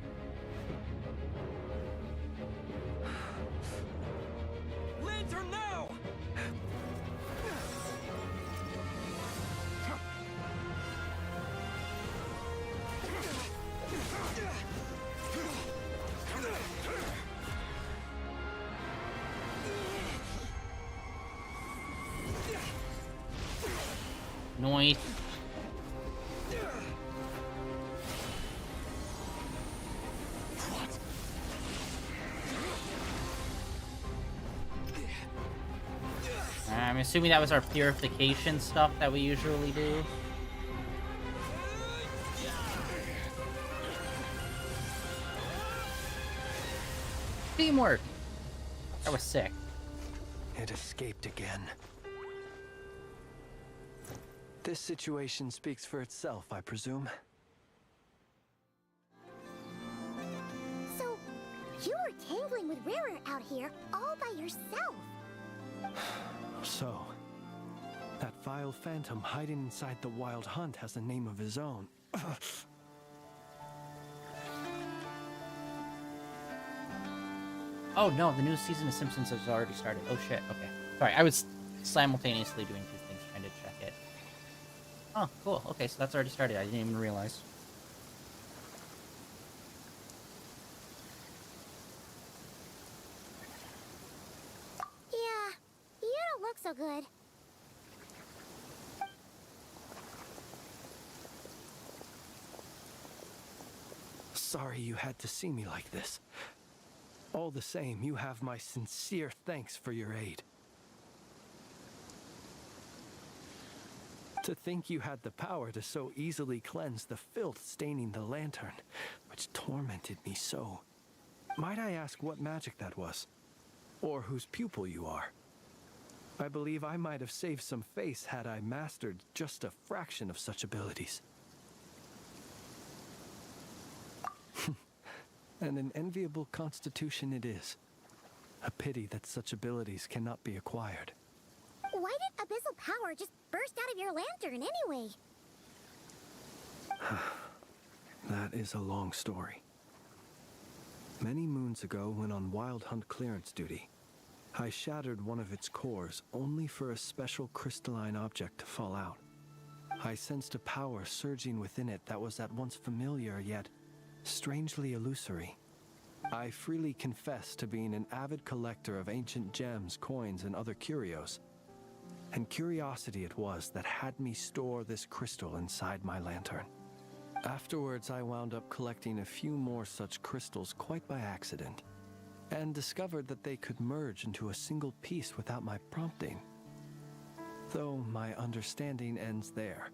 Lantern now! Noise. I'm assuming that was our purification stuff that we usually do. Teamwork! That was sick. It escaped again. This situation speaks for itself, I presume. So, you were tangling with Rarer out here all by yourself. So, that vile phantom hiding inside the Wild Hunt has a name of his own. Oh no, the new season of Simpsons has already started. Oh shit, okay. Sorry, I was simultaneously doing two things, trying to check it. Oh, cool. Okay, so that's already started. I didn't even realize. Yeah, you don't look so good. Sorry you had to see me like this. All the same, you have my sincere thanks for your aid. To think you had the power to so easily cleanse the filth staining the lantern, which tormented me so. Might I ask what magic that was? Or whose pupil you are? I believe I might have saved some face had I mastered just a fraction of such abilities. And an enviable constitution it is. A pity that such abilities cannot be acquired. Why did abyssal power just burst out of your lantern anyway? That is a long story. Many moons ago, when on Wild Hunt clearance duty, I shattered one of its cores only for a special crystalline object to fall out. I sensed a power surging within it that was at once familiar yet strangely illusory. I freely confess to being an avid collector of ancient gems, coins, and other curios. And curiosity it was that had me store this crystal inside my lantern. Afterwards, I wound up collecting a few more such crystals quite by accident, and discovered that they could merge into a single piece without my prompting. Though my understanding ends there.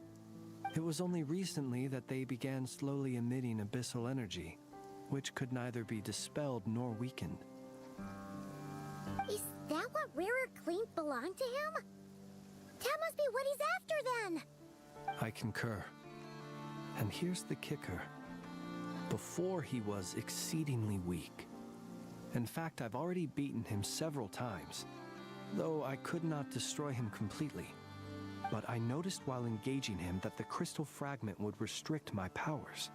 It was only recently that they began slowly emitting abyssal energy, which could neither be dispelled nor weakened. Is that what Rarer claimed belonged to him? That must be what he's after then! I concur. And here's the kicker. Before he was exceedingly weak. In fact, I've already beaten him several times, though I could not destroy him completely. But I noticed while engaging him that the crystal fragment would restrict my powers.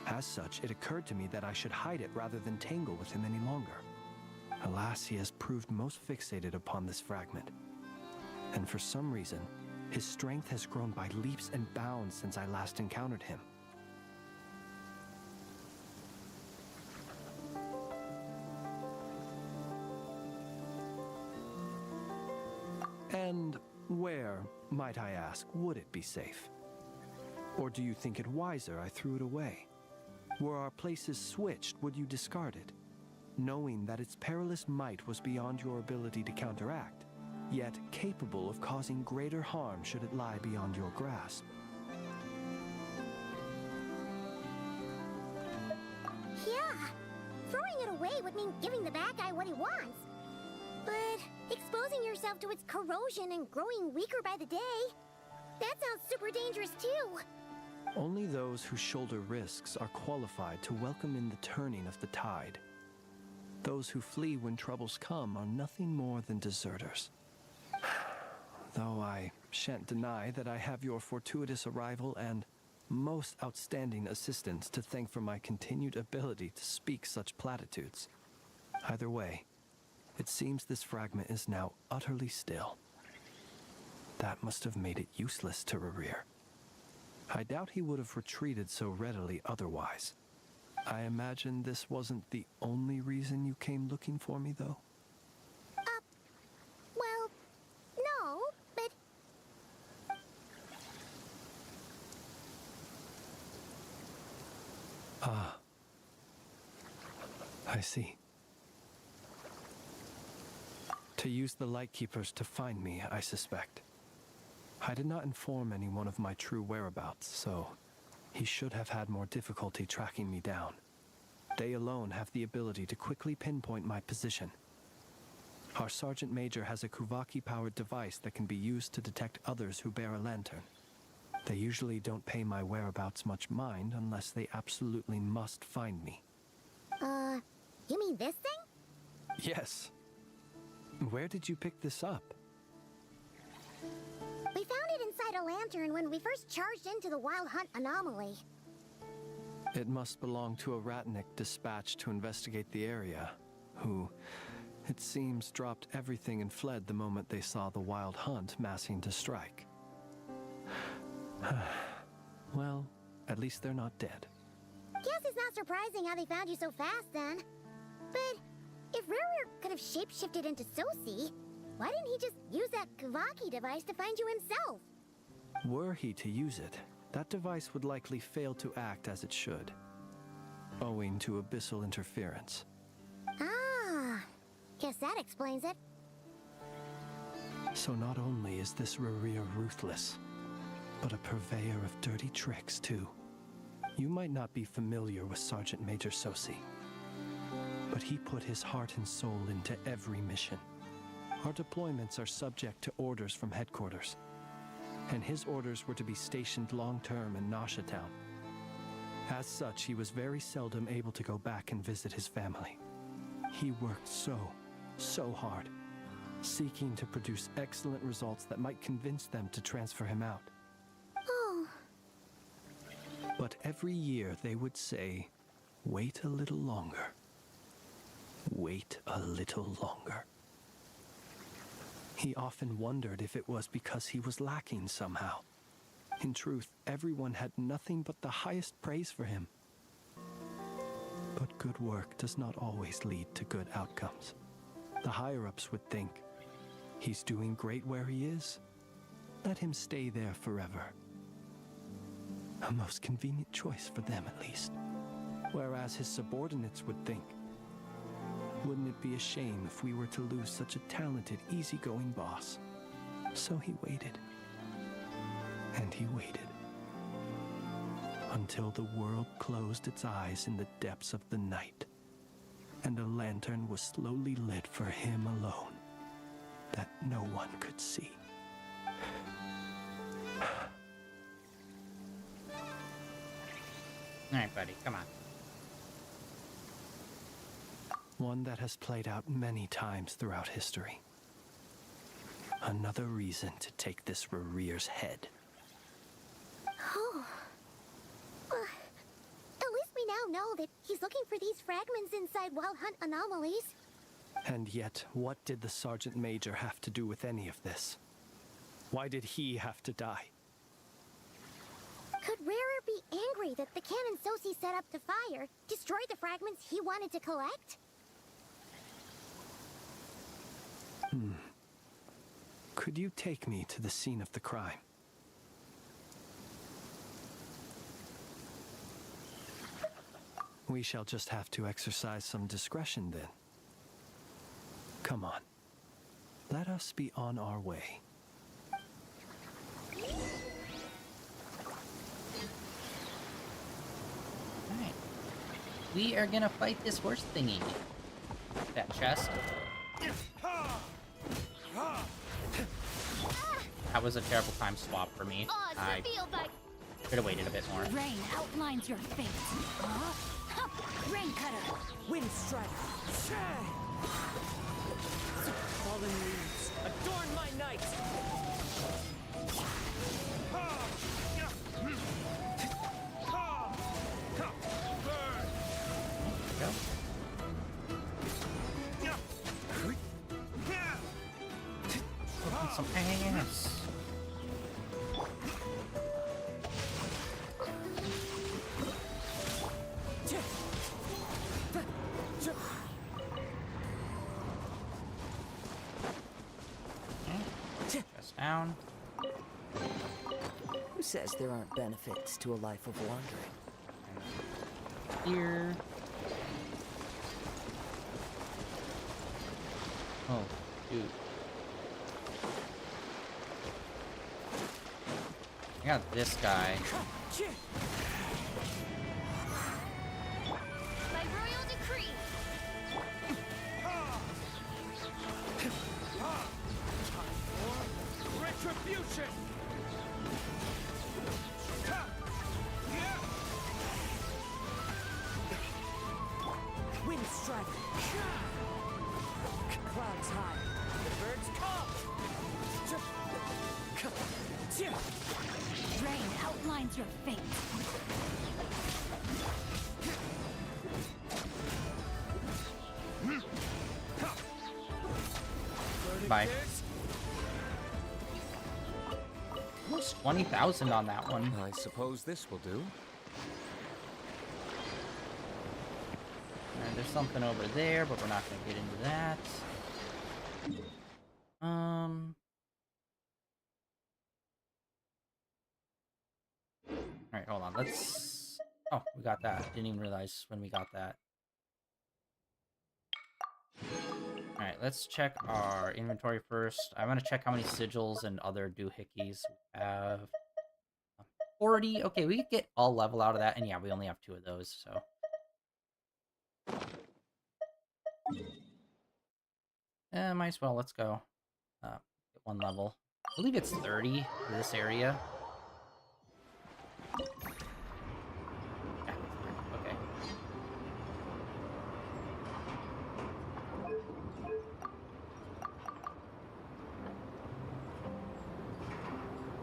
As such, it occurred to me that I should hide it rather than tangle with him any longer. Alas, he has proved most fixated upon this fragment. And for some reason, his strength has grown by leaps and bounds since I last encountered him. And Where, might I ask, would it be safe? Or do you think it wiser I threw it away? Were our places switched, would you discard it, knowing that its perilous might was beyond your ability to counteract, yet capable of causing greater harm should it lie beyond your grasp? Yeah, throwing it away would mean giving the bad guy what he wants. But exposing yourself to its corrosion and growing weaker by the day, that sounds super dangerous too. Only those who shoulder risks are qualified to welcome in the turning of the tide. Those who flee when troubles come are nothing more than deserters. Though I shan't deny that I have your fortuitous arrival and most outstanding assistance to thank for my continued ability to speak such platitudes. Either way, it seems this fragment is now utterly still. That must have made it useless to Rerir. I doubt he would have retreated so readily otherwise. I imagine this wasn't the only reason you came looking for me, though? Well, no, but... Ah. I see. To use the Lightkeepers to find me, I suspect. I did not inform anyone of my true whereabouts, so he should have had more difficulty tracking me down. They alone have the ability to quickly pinpoint my position. Our Sergeant Major has a Kuvaki-powered device that can be used to detect others who bear a lantern. They usually don't pay my whereabouts much mind unless they absolutely must find me. You mean this thing? Yes. Where did you pick this up? We found it inside a lantern when we first charged into the Wild Hunt anomaly. It must belong to a Ratnik dispatched to investigate the area, who, it seems, dropped everything and fled the moment they saw the Wild Hunt massing to strike. Well, at least they're not dead. Guess it's not surprising how they found you so fast, then. But if Rerir could have shapeshifted into Sosi, why didn't he just use that Kavaki device to find you himself? Were he to use it, that device would likely fail to act as it should, owing to abyssal interference. Ah, guess that explains it. So not only is this Rerir ruthless, but a purveyor of dirty tricks, too. You might not be familiar with Sergeant Major Sosi, but he put his heart and soul into every mission. Our deployments are subject to orders from headquarters, and his orders were to be stationed long-term in Nasha Town. As such, he was very seldom able to go back and visit his family. He worked so hard, seeking to produce excellent results that might convince them to transfer him out. Oh. But every year they would say, wait a little longer. Wait a little longer. He often wondered if it was because he was lacking somehow. In truth, everyone had nothing but the highest praise for him. But good work does not always lead to good outcomes. The higher-ups would think, he's doing great where he is. Let him stay there forever. A most convenient choice for them, at least. Whereas his subordinates would think, wouldn't it be a shame if we were to lose such a talented, easygoing boss? So he waited. And he waited. Until the world closed its eyes in the depths of the night, and a lantern was slowly lit for him alone, that no one could see. Alright, buddy, come on. One that has played out many times throughout history. Another reason to take this Rerir's head. Oh. At least we now know that he's looking for these fragments inside Wild Hunt anomalies. And yet, what did the Sergeant Major have to do with any of this? Why did he have to die? Could Rerir be angry that the cannon Sosi set up to fire destroyed the fragments he wanted to collect? Could you take me to the scene of the crime? We shall just have to exercise some discretion then. Come on. Let us be on our way. Alright. We are gonna fight this horse thingy. That chest. That was a terrible time swap for me. I should have waited a bit more. Rain outlines your fate. Rain cutter. Wind strike. Fallen leaves, adorn my night. Go. Whooping some ass. Press down. Who says there aren't benefits to a life of wandering? Here. Oh, dude. I got this guy. By royal decree. Retribution! Wind strike. Clouds high. The birds come. Rain outlines your fate. Bye. Almost 20,000 on that one. I suppose this will do. Alright, there's something over there, but we're not gonna get into that. Alright, hold on. Let's... Oh, we got that. Didn't even realize when we got that. Alright, let's check our inventory first. I want to check how many sigils and other doohickeys we have. 40. Okay, we could get all level out of that. And yeah, we only have 2 of those, so... might as well. Let's go. Get 1 level. I believe it's 30 for this area. Yeah, okay.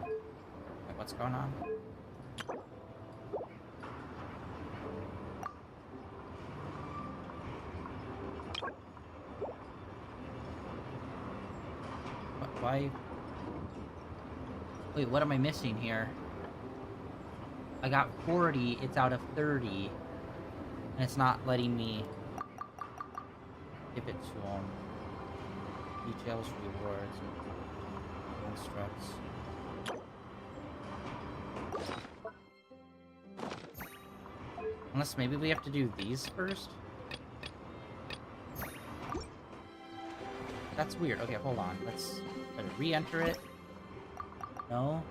Okay, what's going on? Why? Wait, what am I missing here? I got 40, it's out of 30. And it's not letting me give it to them. Details, rewards, instructs. Unless maybe we have to do these first? That's weird. Okay, hold on. Let's try to re-enter it. No.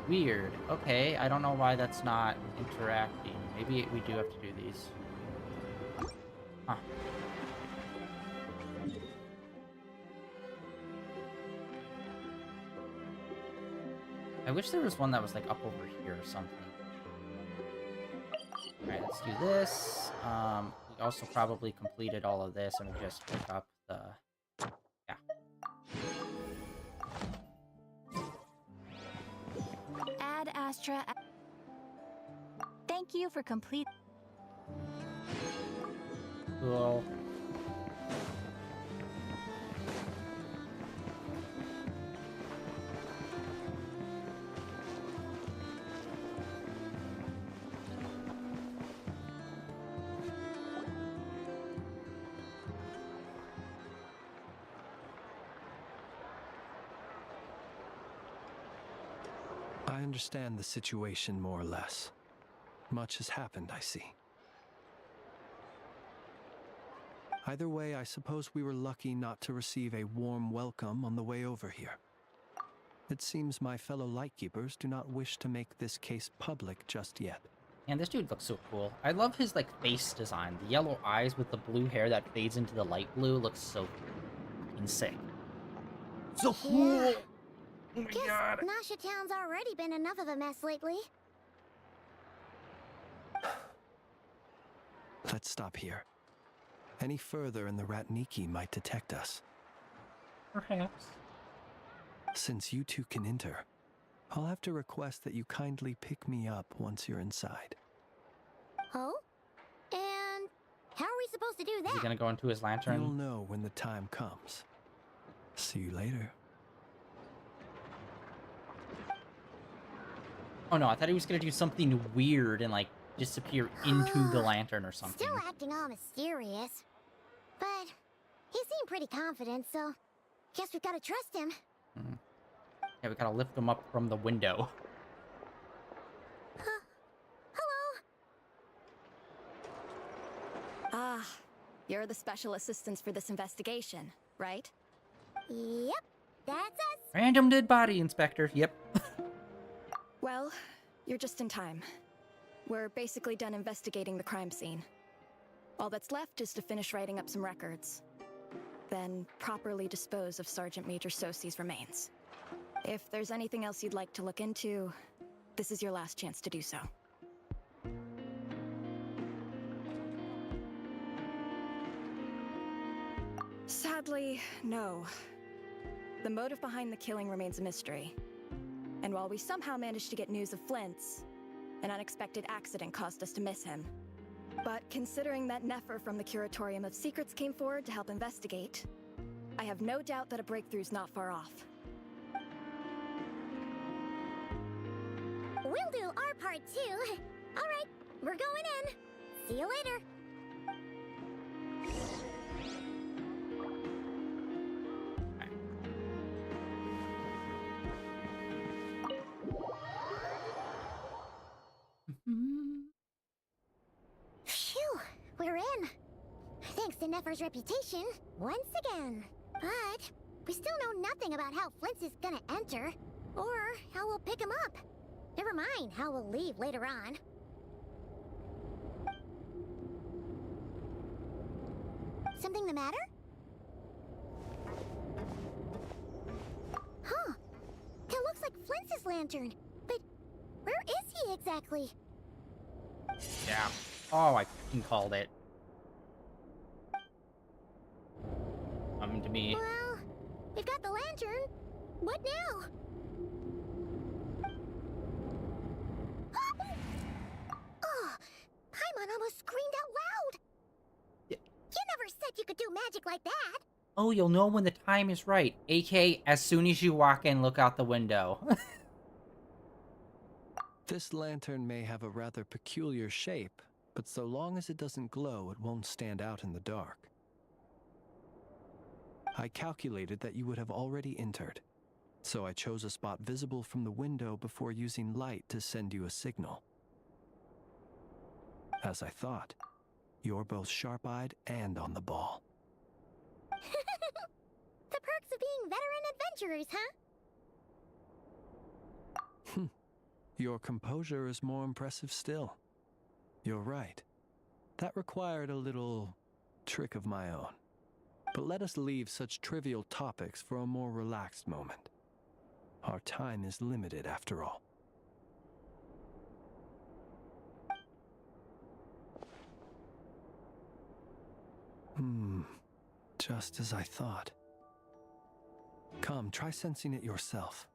Weird. Okay, I don't know why that's not interacting. Maybe we do have to do these. Huh. I wish there was one that was like up over here or something. Alright, let's do this. We also probably completed all of this and we just pick up the... Yeah. Ad Astra. Thank you for complete. Cool. I understand the situation more or less. Much has happened, I see. Either way, I suppose we were lucky not to receive a warm welcome on the way over here. It seems my fellow Lightkeepers do not wish to make this case public just yet. And this dude looks so cool. I love his, like, face design. The yellow eyes with the blue hair that fades into the light blue looks so fucking sick. So cool! Oh my god. Nasha Town's already been enough of a mess lately. Let's stop here. Any further and the Ratniki might detect us. Perhaps. Since you two can enter, I'll have to request that you kindly pick me up once you're inside. Oh? And how are we supposed to do that? Is he gonna go into his lantern? You'll know when the time comes. See you later. Oh no, I thought he was gonna do something weird and, like, disappear into the lantern or something. Still acting all mysterious. But he seemed pretty confident, so guess we've gotta trust him. Yeah, we gotta lift him up from the window. Hello? Ah, you're the special assistants for this investigation, right? Yep, that's us. Random dead body inspector, yep. Well, you're just in time. We're basically done investigating the crime scene. All that's left is to finish writing up some records. Then properly dispose of Sergeant Major Sosi's remains. If there's anything else you'd like to look into, this is your last chance to do so. Sadly, no. The motive behind the killing remains a mystery. And while we somehow managed to get news of Flint's, an unexpected accident caused us to miss him. But considering that Nefer from the Curatorium of Secrets came forward to help investigate, I have no doubt that a breakthrough's not far off. We'll do our part too. All right, we're going in. See you later. Phew, we're in. Thanks to Nefer's reputation, once again. But we still know nothing about how Flint's is gonna enter, or how we'll pick him up. Never mind how we'll leave later on. Something the matter? Huh. That looks like Flint's lantern. But where is he exactly? Yeah. Oh, I fucking called it. Come to me. Well, we've got the lantern. What now? Oh, Paimon almost screamed out loud. Yeah. You never said you could do magic like that. Oh, you'll know when the time is right. AK, as soon as you walk in, look out the window. This lantern may have a rather peculiar shape, but so long as it doesn't glow, it won't stand out in the dark. I calculated that you would have already entered, so I chose a spot visible from the window before using light to send you a signal. As I thought, you're both sharp-eyed and on the ball. The perks of being veteran adventurers, huh? Your composure is more impressive still. You're right. That required a little trick of my own. But let us leave such trivial topics for a more relaxed moment. Our time is limited after all. Just as I thought. Come, try sensing it yourself.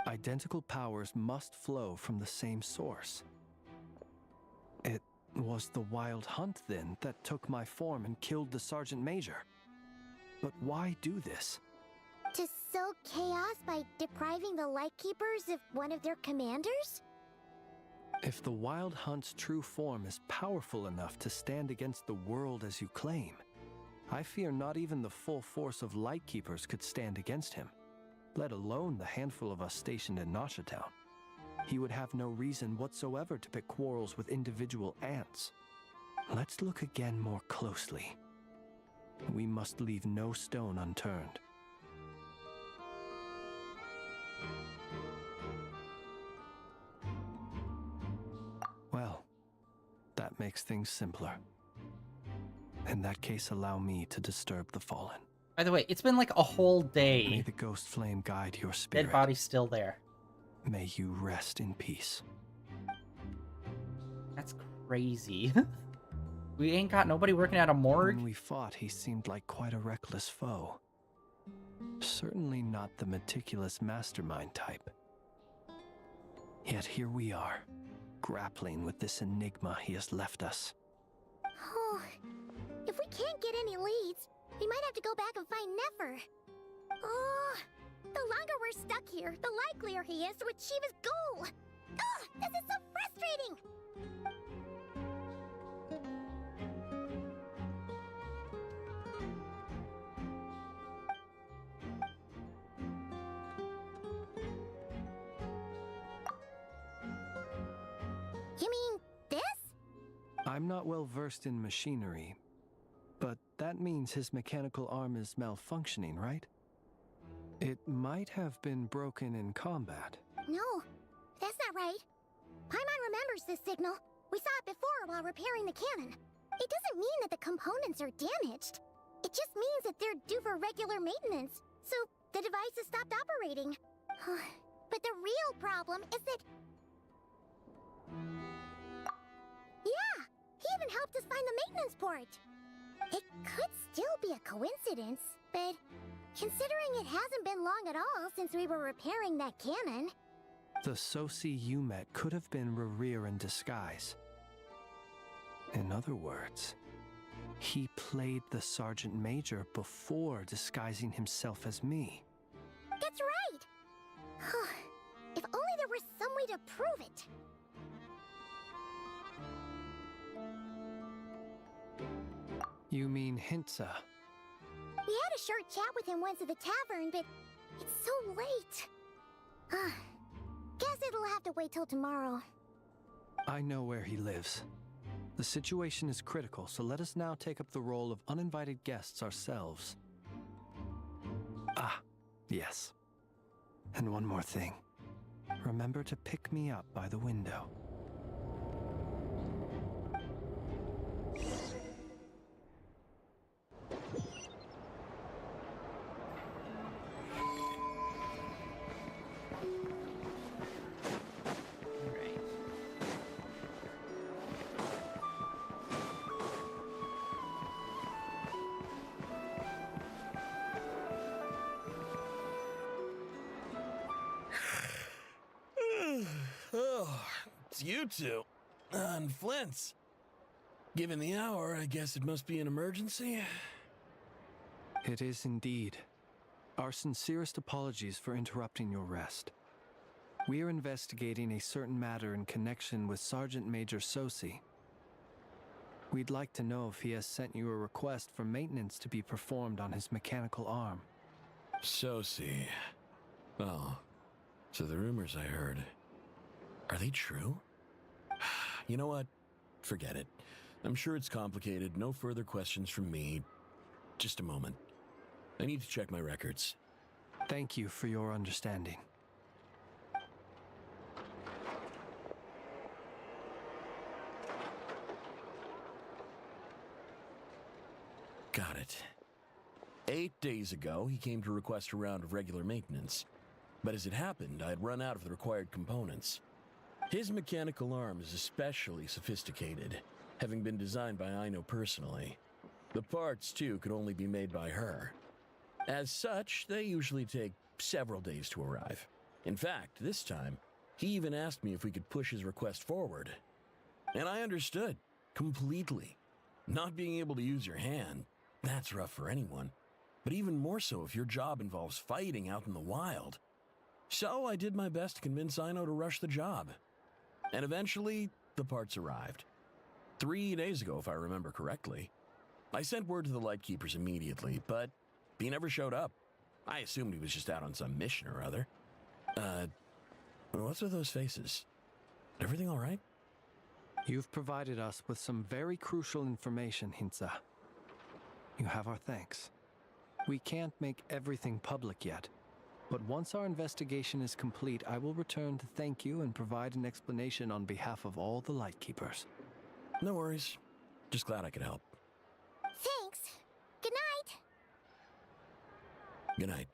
Identical powers must flow from the same source. It was the Wild Hunt, then, that took my form and killed the Sergeant Major. But why do this? To sow chaos by depriving the Lightkeepers of one of their commanders? If the Wild Hunt's true form is powerful enough to stand against the world as you claim, I fear not even the full force of Lightkeepers could stand against him, let alone the handful of us stationed in Nasha Town. He would have no reason whatsoever to pick quarrels with individual ants. Let's look again more closely. We must leave no stone unturned. Well, that makes things simpler. In that case, allow me to disturb the fallen. By the way, it's been like a whole day. May the ghost flame guide your spirit. Dead body's still there. May you rest in peace. That's crazy. We ain't got nobody working at a morgue. When we fought, he seemed like quite a reckless foe. Certainly not the meticulous mastermind type. Yet here we are, grappling with this enigma he has left us. Oh, if we can't get any leads, we might have to go back and find Nefer. Oh, the longer we're stuck here, the likelier he is to achieve his goal. Ugh, this is so frustrating! You mean this? I'm not well versed in machinery, but that means his mechanical arm is malfunctioning, right? It might have been broken in combat. No, that's not right. Paimon remembers this signal. We saw it before while repairing the cannon. It doesn't mean that the components are damaged. It just means that they're due for regular maintenance, so the device has stopped operating. But the real problem is that... Yeah, he even helped us find the maintenance port. It could still be a coincidence, but considering it hasn't been long at all since we were repairing that cannon... The Sosi you met could have been Rerir in disguise. In other words, he played the Sergeant Major before disguising himself as me. That's right! If only there were some way to prove it. You mean Hintsa? We had a short chat with him once at the tavern, but it's so late. Guess it'll have to wait till tomorrow. I know where he lives. The situation is critical, so let us now take up the role of uninvited guests ourselves. Ah, yes. And one more thing. Remember to pick me up by the window. Oh, it's you two. On Flint's. Given the hour, I guess it must be an emergency. It is indeed. Our sincerest apologies for interrupting your rest. We are investigating a certain matter in connection with Sergeant Major Sosi. We'd like to know if he has sent you a request for maintenance to be performed on his mechanical arm. Sosi. Oh, so the rumors I heard, are they true? You know what? Forget it. I'm sure it's complicated. No further questions from me. Just a moment. I need to check my records. Thank you for your understanding. Got it. 8 days ago, he came to request a round of regular maintenance. But as it happened, I had run out of the required components. His mechanical arm is especially sophisticated, having been designed by Aino personally. The parts, too, could only be made by her. As such, they usually take several days to arrive. In fact, this time, he even asked me if we could push his request forward. And I understood, completely. Not being able to use your hand, that's rough for anyone. But even more so if your job involves fighting out in the wild. So I did my best to convince Aino to rush the job. And eventually, the parts arrived. 3 days ago, if I remember correctly. I sent word to the Lightkeepers immediately, but he never showed up. I assumed he was just out on some mission or other. What's with those faces? Everything all right? You've provided us with some very crucial information, Hintsa. You have our thanks. We can't make everything public yet, but once our investigation is complete, I will return to thank you and provide an explanation on behalf of all the Lightkeepers. No worries. Just glad I could help. Thanks. Good night. Good night.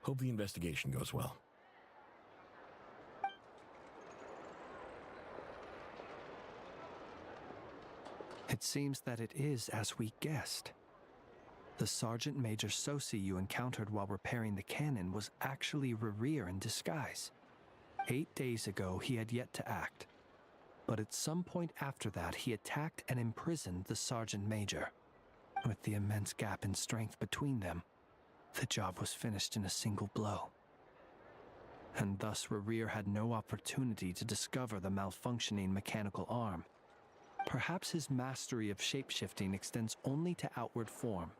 Hope the investigation goes well. It seems that it is as we guessed. The Sergeant Major Sosi you encountered while repairing the cannon was actually Rerir in disguise. 8 days ago, he had yet to act. But at some point after that, he attacked and imprisoned the Sergeant Major. With the immense gap in strength between them, the job was finished in a single blow. And thus Rerir had no opportunity to discover the malfunctioning mechanical arm. Perhaps his mastery of shapeshifting extends only to outward form,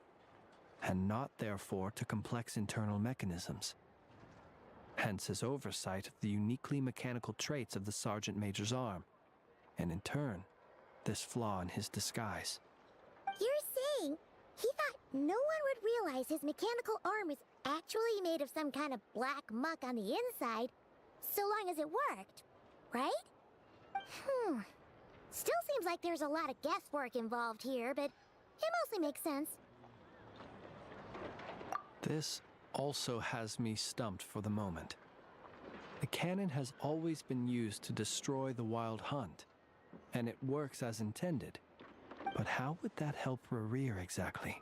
and not therefore to complex internal mechanisms. Hence his oversight of the uniquely mechanical traits of the Sergeant Major's arm, and in turn, this flaw in his disguise. You're saying he thought no one would realize his mechanical arm is actually made of some kind of black muck on the inside, so long as it worked, right? Still seems like there's a lot of guesswork involved here, but it mostly makes sense. This also has me stumped for the moment. The cannon has always been used to destroy the Wild Hunt, and it works as intended. But how would that help Rerir exactly?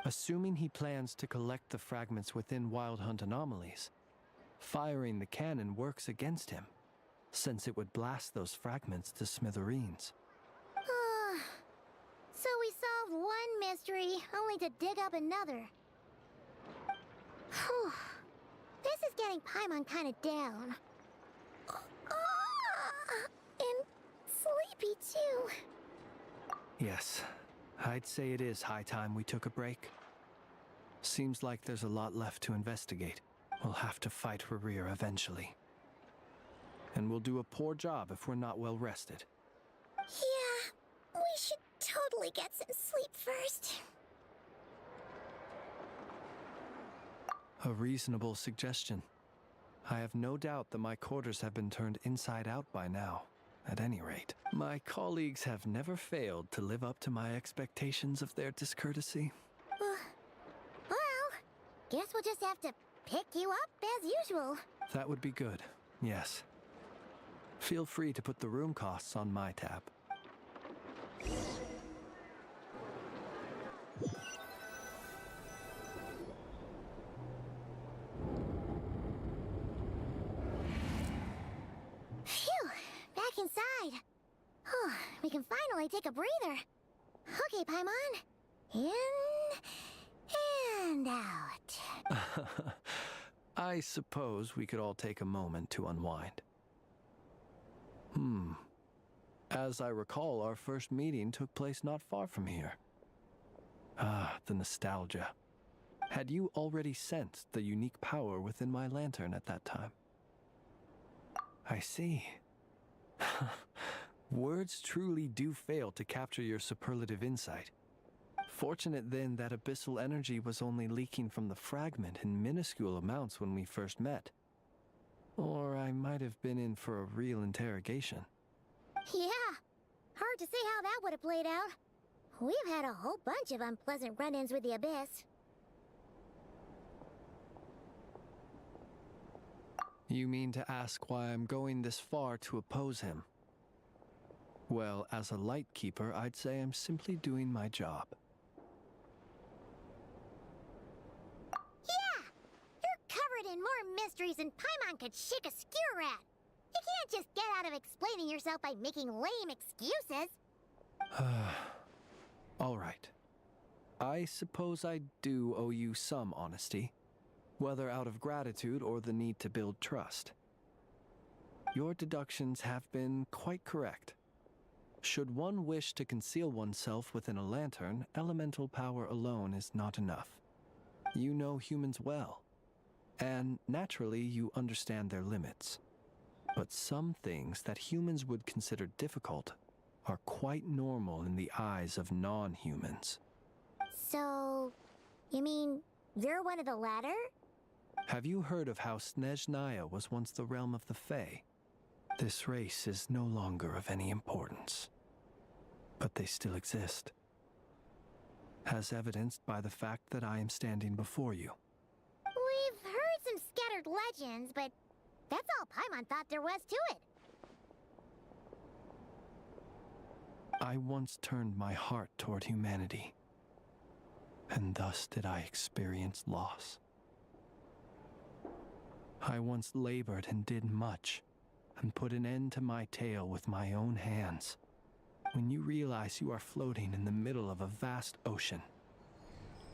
Assuming he plans to collect the fragments within Wild Hunt anomalies, firing the cannon works against him, since it would blast those fragments to smithereens. So we solved one mystery, only to dig up another. Whew. This is getting Paimon kind of down. And sleepy too. Yes, I'd say it is high time we took a break. Seems like there's a lot left to investigate. We'll have to fight Rerir eventually. And we'll do a poor job if we're not well rested. Yeah, we should totally get some sleep first. A reasonable suggestion. I have no doubt that my quarters have been turned inside out by now. At any rate, my colleagues have never failed to live up to my expectations of their discourtesy. Well, guess we'll just have to pick you up as usual. That would be good, yes. Feel free to put the room costs on my tab. Phew, back inside. We can finally take a breather. Okay, Paimon. In and out. I suppose we could all take a moment to unwind. As I recall, our first meeting took place not far from here. Ah, the nostalgia. Had you already sensed the unique power within my lantern at that time? I see. Words truly do fail to capture your superlative insight. Fortunate then that abyssal energy was only leaking from the fragment in minuscule amounts when we first met. Or I might have been in for a real interrogation. Yeah, hard to say how that would have played out. We've had a whole bunch of unpleasant run-ins with the Abyss. You mean to ask why I'm going this far to oppose him? Well, as a Lightkeeper, I'd say I'm simply doing my job. Yeah! You're covered in more mysteries than Paimon could shake a skewer at. You can't just get out of explaining yourself by making lame excuses. All right. I suppose I do owe you some honesty, whether out of gratitude or the need to build trust. your deductions have been quite correct. Should one wish to conceal oneself within a lantern, elemental power alone is not enough. You know humans well, and naturally you understand their limits. But some things that humans would consider difficult are quite normal in the eyes of non-humans. So, you mean you're one of the latter? Have you heard of how Snezhnaya was once the realm of the Fae? This race is no longer of any importance, but they still exist, as evidenced by the fact that I am standing before you. We've heard some scattered legends, but that's all Paimon thought there was to it. I once turned my heart toward humanity, and thus did I experience loss. I once labored and did much, and put an end to my tale with my own hands. When you realize you are floating in the middle of a vast ocean,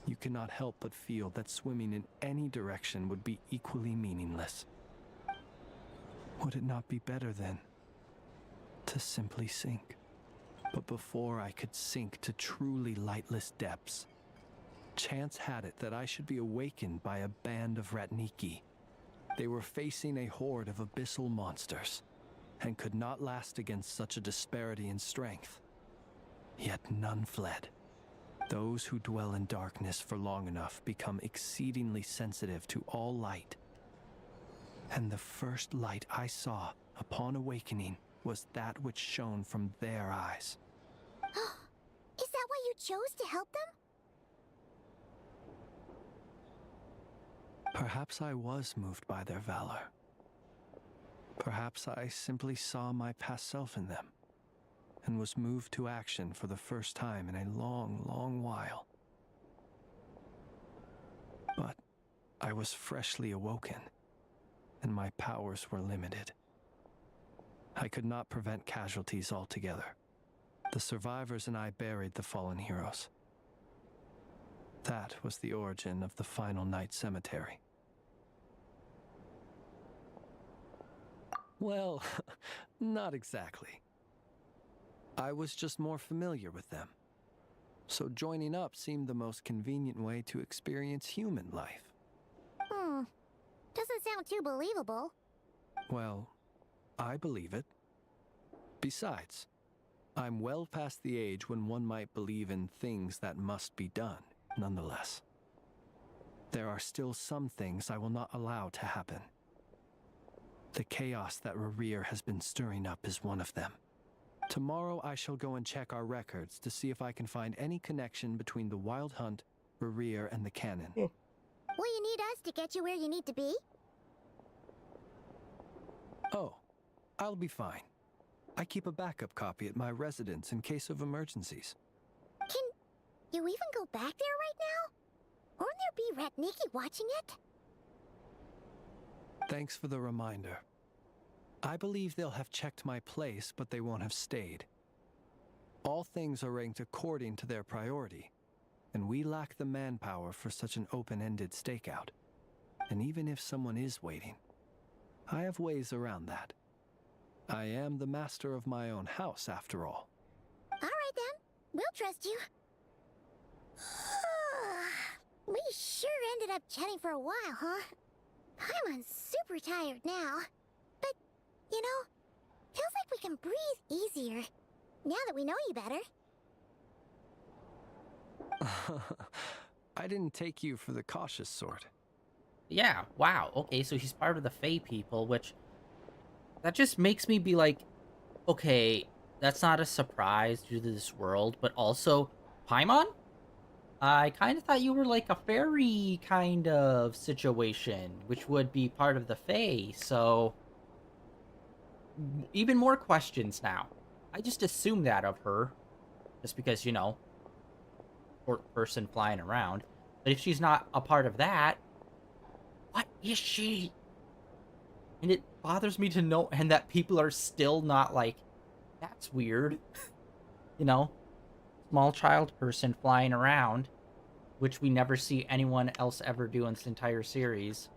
you cannot help but feel that swimming in any direction would be equally meaningless. Would it not be better, then, to simply sink? But before I could sink to truly lightless depths, chance had it that I should be awakened by a band of Ratniki. They were facing a horde of abyssal monsters, and could not last against such a disparity in strength. Yet none fled. Those who dwell in darkness for long enough become exceedingly sensitive to all light. And the first light I saw upon awakening was that which shone from their eyes. Is that why you chose to help them? Perhaps I was moved by their valor. Perhaps I simply saw my past self in them, and was moved to action for the first time in a long, long while. But I was freshly awoken, and my powers were limited. I could not prevent casualties altogether. The survivors and I buried the fallen heroes. That was the origin of the Final Night Cemetery. Well, not exactly. I was just more familiar with them. So joining up seemed the most convenient way to experience human life. Doesn't sound too believable. Well, I believe it. Besides, I'm well past the age when one might believe in things that must be done, nonetheless. There are still some things I will not allow to happen. The chaos that Rerir has been stirring up is one of them. Tomorrow I shall go and check our records to see if I can find any connection between the Wild Hunt, Rerir, and the Cannon. Will you need us to get you where you need to be? Oh, I'll be fine. I keep a backup copy at my residence in case of emergencies. Can you even go back there right now? Won't there be Ratniki watching it? Thanks for the reminder. I believe they'll have checked my place, but they won't have stayed. All things are ranked according to their priority, and we lack the manpower for such an open-ended stakeout. And even if someone is waiting, I have ways around that. I am the master of my own house, after all. All right then, we'll trust you. We sure ended up chatting for a while, huh? I'm super tired now. But, you know, feels like we can breathe easier, now that we know you better. I didn't take you for the cautious sort. Yeah, wow. Okay, so he's part of the Fae people, which... that just makes me be like, okay, that's not a surprise due to this world, but also, Paimon? I kind of thought you were like a fairy kind of situation, which would be part of the Fae, so... even more questions now. I just assumed that of her, just because, you know, short person flying around. But if she's not a part of that, what is she? And it bothers me to know, and that people are still not like, that's weird. You know, small child person flying around, which we never see anyone else ever do in this entire series.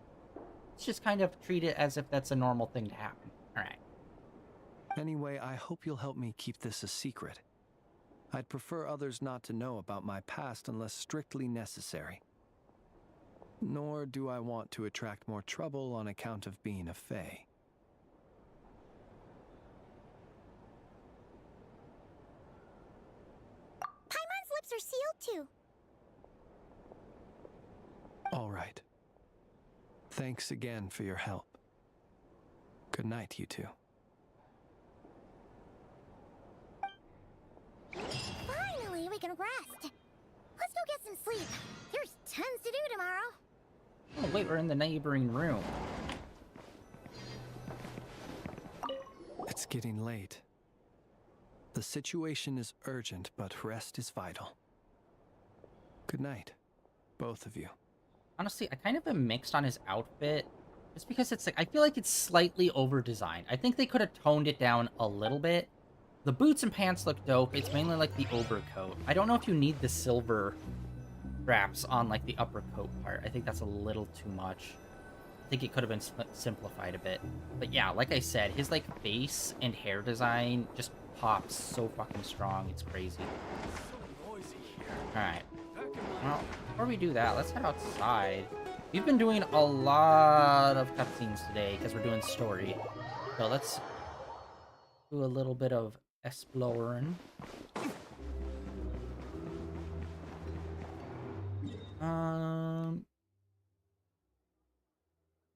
It's just kind of treat it as if that's a normal thing to happen. All right. Anyway, I hope you'll help me keep this a secret. I'd prefer others not to know about my past unless strictly necessary. Nor do I want to attract more trouble on account of being a Fae. Paimon's lips are sealed too. All right. Thanks again for your help. Good night, you two. Finally, we can rest. Let's go get some sleep. There's tons to do tomorrow. Oh, wait, we're in the neighboring room. It's getting late. The situation is urgent, but rest is vital. Good night, both of you. Honestly, I kind of am mixed on his outfit. Just because it's like, I feel like it's slightly over-designed. I think they could have toned it down a little bit. The boots and pants look dope. It's mainly like the overcoat. I don't know if you need the silver straps on like the upper coat part. I think that's a little too much. I think it could have been simplified a bit. But yeah, like I said, his like face and hair design just pops so fucking strong. It's crazy. Alright. Well, before we do that, let's head outside. We've been doing a lot of cutscenes today because we're doing story. So let's do a little bit of exploring.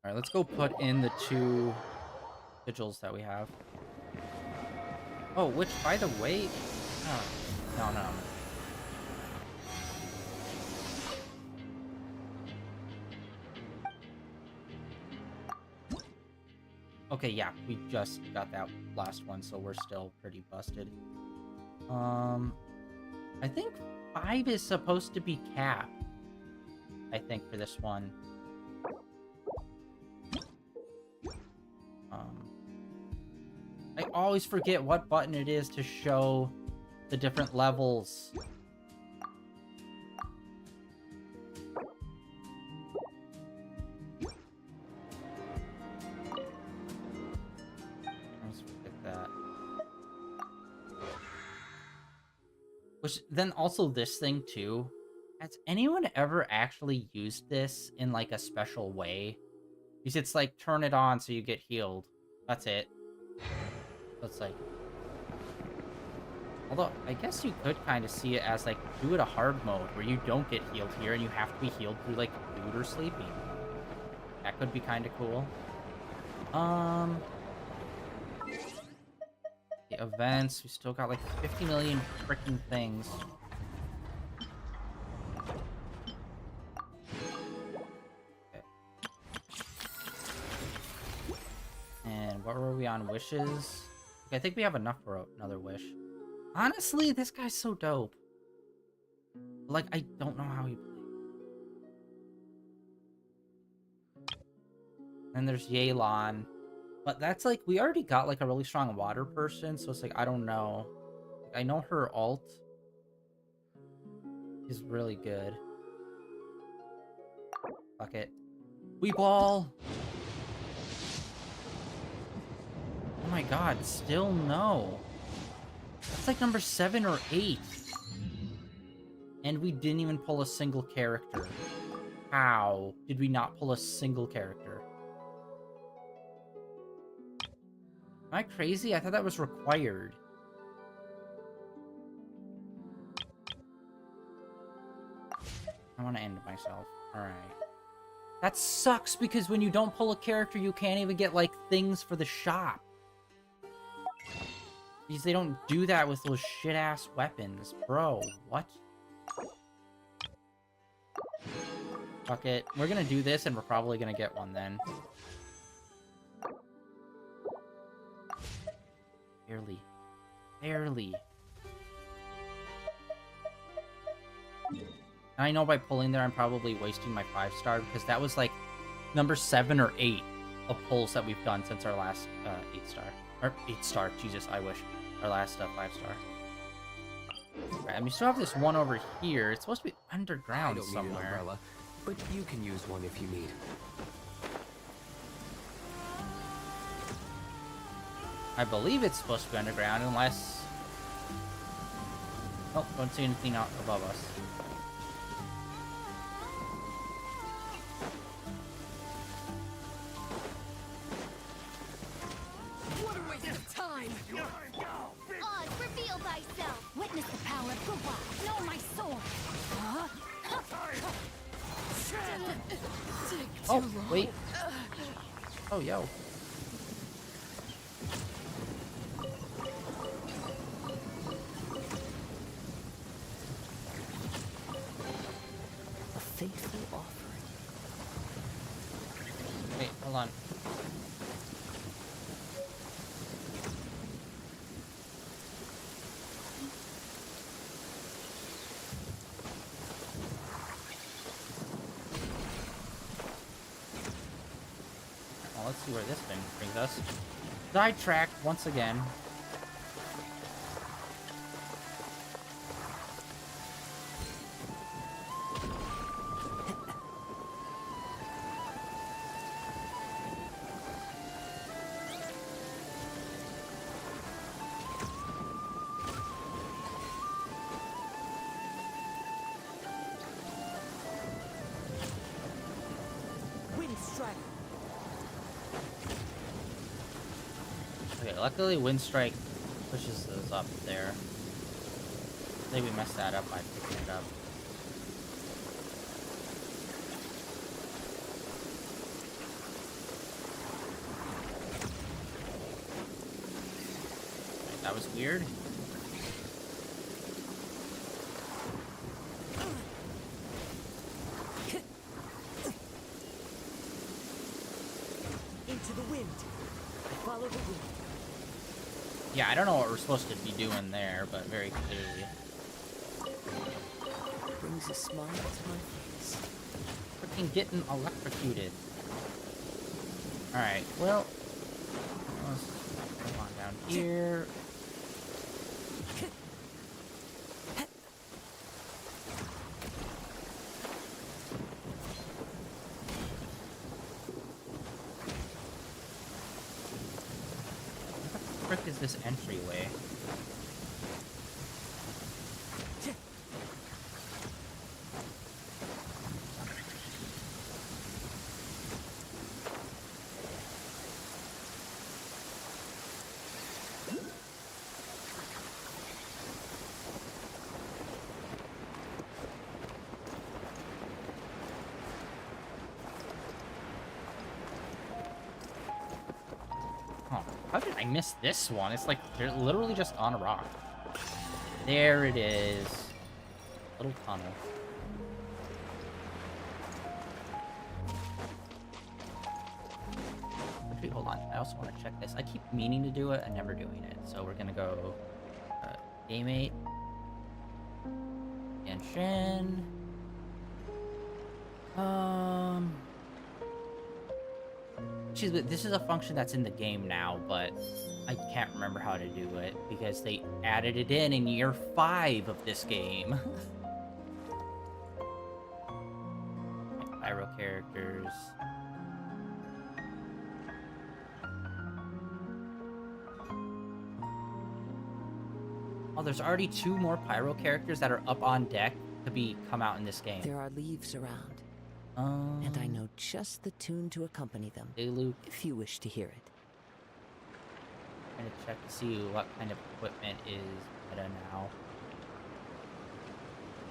Alright, let's go put in the 2 sigils that we have. Oh, which, by the way... Oh, no. Okay, yeah, we just got that last one, so we're still pretty busted. I think 5 is supposed to be cap. I think for this one. I always forget what button it is to show the different levels. Which, then also this thing, too. Has anyone ever actually used this in, like, a special way? Because it's like, turn it on so you get healed. That's it. So it's like... Although, I guess you could kind of see it as, like, do it a hard mode, where you don't get healed here, and you have to be healed through, like, food or sleeping. That could be kind of cool. The events, we still got like 50 million freaking things. Okay. And what were we on? Wishes? Okay, I think we have enough for another wish. Honestly, this guy's so dope. Like, I don't know how he plays. And there's Yelan. But that's like, we already got like a really strong water person, so it's like, I don't know. I know her ult is really good. Fuck it. Weeball! Oh my god, still no. That's like number 7 or 8. And we didn't even pull a single character. How did we not pull a single character? Am I crazy? I thought that was required. I want to end myself. Alright. That sucks, because when you don't pull a character, you can't even get, like, things for the shop. Because they don't do that with those shit-ass weapons. Bro, what? Fuck it. We're gonna do this, and we're probably gonna get one then. Barely. Barely. And I know by pulling there, I'm probably wasting my 5-star, because that was like number 7 or 8 of pulls that we've done since our last 8-star. Or 8-star, Jesus, I wish. Our last 5-star. Alright, and we still have this one over here. It's supposed to be underground I don't somewhere. need an umbrella, but you can use one if you need. I believe it's supposed to be underground, unless... Oh, don't see anything out above us. What a waste of time! Oz, reveal thyself! Witness the power of Gawa! Know my sword! Oh, wait. Oh, yo. A faithful offering. Wait, hold on. Well, let's see where this thing brings us. Sidetracked once again. Wind strike. Okay, luckily Wind Strike pushes those up there. I think we messed that up by picking it up. Wait, that was weird. Into the wind. Follow the wind. Yeah, I don't know what we're supposed to be doing there, but very clearly. Brings a smile to my face. Freaking getting electrocuted. Alright, well. Let's come on down here. What the frick is this entryway? Oh, how did I miss this one? It's like they're literally just on a rock. There it is. Little tunnel. Actually, hold on. I also want to check this. I keep meaning to do it and never doing it. So we're gonna go game 8. Genshin. This is a function that's in the game now, but I can't remember how to do it because they added it in year 5 of this game. Pyro characters. Oh, there's already 2 more Pyro characters that are up on deck to come out in this game. There are leaves around. And I know just the tune to accompany them. Hey, Luke. If you wish to hear it. I'm gonna check to see what kind of equipment is meta now.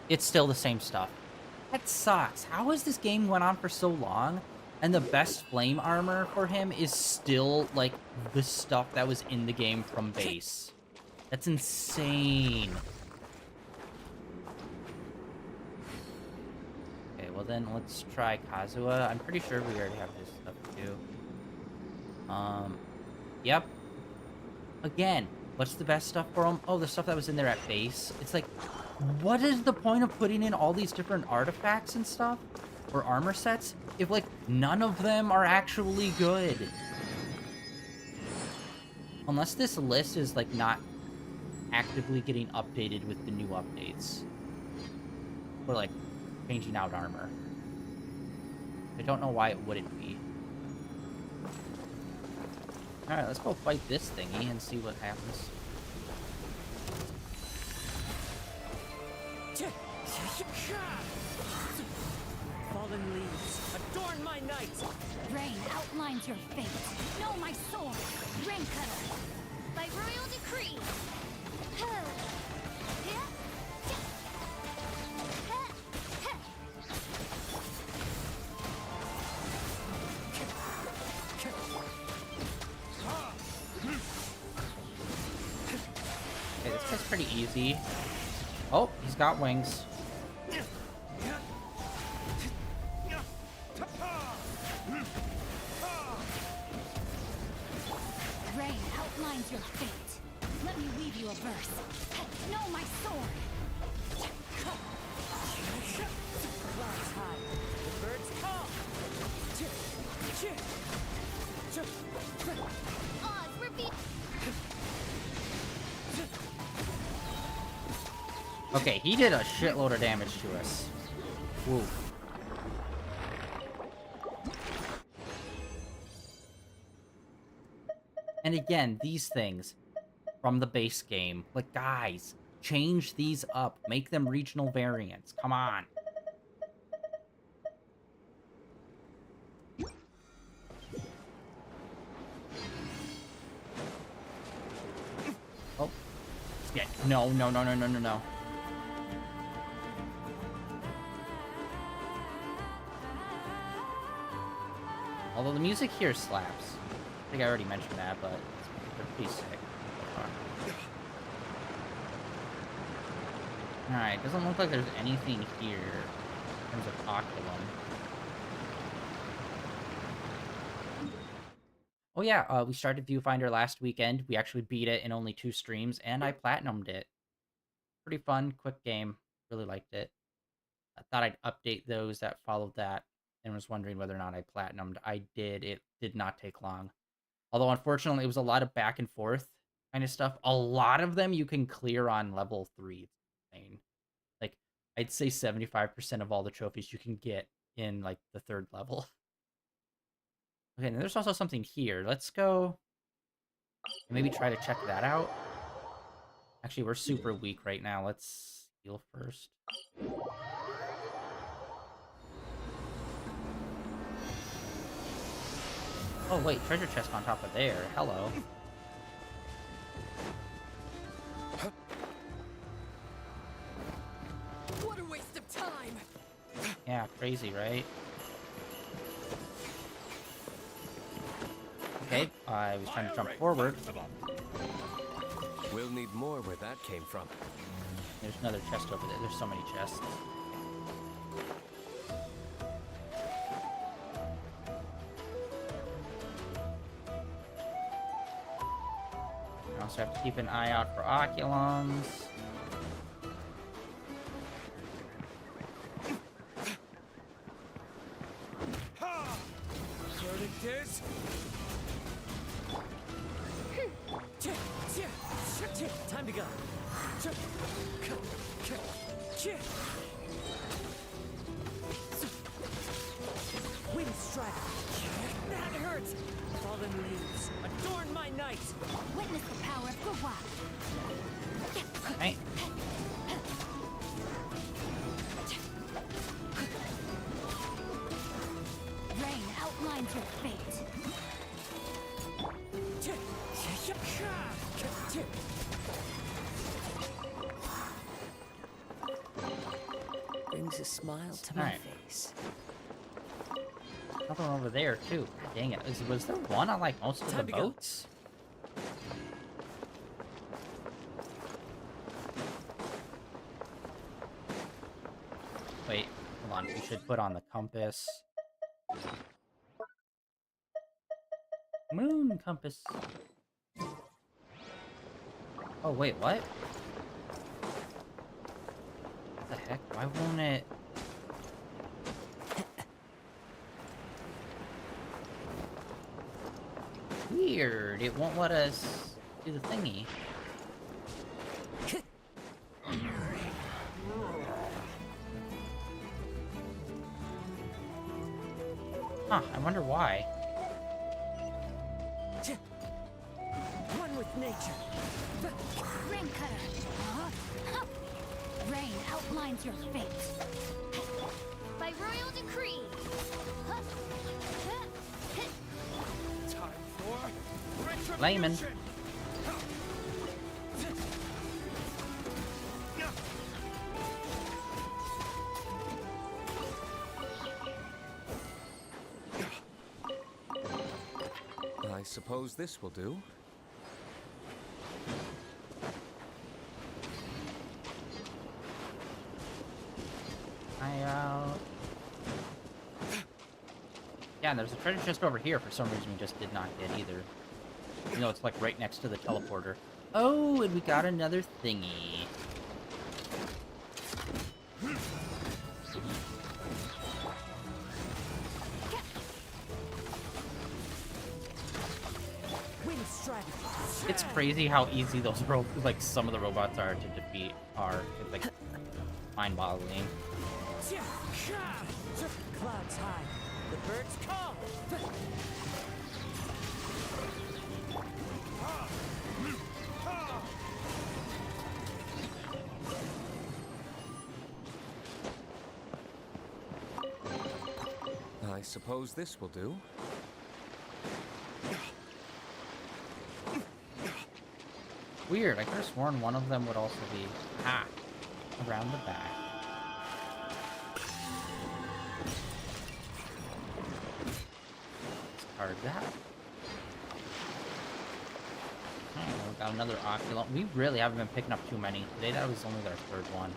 It's still the same stuff. That sucks. How has this game went on for so long, and the best flame armor for him is still, like, the stuff that was in the game from base? That's insane. Okay, well then let's try Kazuha. I'm pretty sure we already have this stuff too. Yep. Again, what's the best stuff for him? Oh, the stuff that was in there at base. It's like, what is the point of putting in all these different artifacts and stuff? Or armor sets? If, like, none of them are actually good. Unless this list is, like, not actively getting updated with the new updates. Or, like, changing out armor. I don't know why it wouldn't be. Alright, let's go fight this thingy and see what happens. Fallen leaves, adorn my night! Rain outlines your fate. Know my sword, Rain Cutter. By royal decree. Okay, this guy's pretty easy. Oh, he's got wings. Rain outlines your fate. Let me weave you a verse. Know my sword. Clouds high, the birds call! Oz, repeat. Okay, he did a shitload of damage to us. Woo. And again, these things from the base game. Like, guys, change these up. Make them regional variants. Come on. Oh. Yeah. No, no, no, no, no, no, no. Although the music here slaps. I think I already mentioned that, but they're pretty sick. Alright, doesn't look like there's anything here in terms of Oculum. Oh yeah, we started Viewfinder last weekend. We actually beat it in only 2 streams, and I platinumed it. Pretty fun, quick game. Really liked it. I thought I'd update those that followed that, and was wondering whether or not I platinumed. I did. It did not take long. Although, unfortunately, it was a lot of back and forth kind of stuff. A lot of them you can clear on level 3. It's insane. Like, I'd say 75% of all the trophies you can get in, like, the 3rd level. Okay, and there's also something here. Let's go and maybe try to check that out. Actually, we're super weak right now. Let's heal first. Oh, wait, treasure chest on top of there. Hello. What a waste of time! Yeah, crazy, right? Okay, I was trying to jump forward. We'll need more where that came from. There's another chest over there. There's so many chests. I also have to keep an eye out for Oculums. Time to go. Wind strike. That hurts. Fallen leaves, adorn my night. Witness the power of Gua. Right. Rain outlines your fate. Brings a smile to my Alright. face. Another one over there, too. God dang it. Was there one on, like, most of the Time to go. boats? Wait, hold on. We should put on the compass. Moon compass. Oh, wait, what? What the heck? Why won't it... Weird. It won't let us do the thingy. Huh, I wonder why. nature. Rain cutter. Rain outlines your fate. By royal decree. Time for Layman. retribution. I suppose this will do. Yeah, and there's a treasure chest over here for some reason we just did not get either. You know, it's like right next to the teleporter. Oh, and we got another thingy. It's crazy how easy those some of the robots are to defeat are. It's like mind-boggling. Clouds high. The birds come. I suppose this will do. Weird, I could have sworn one of them would also be around the back. Discard that. Oh, we got another Oculon. We really haven't been picking up too many. Today that was only our third one.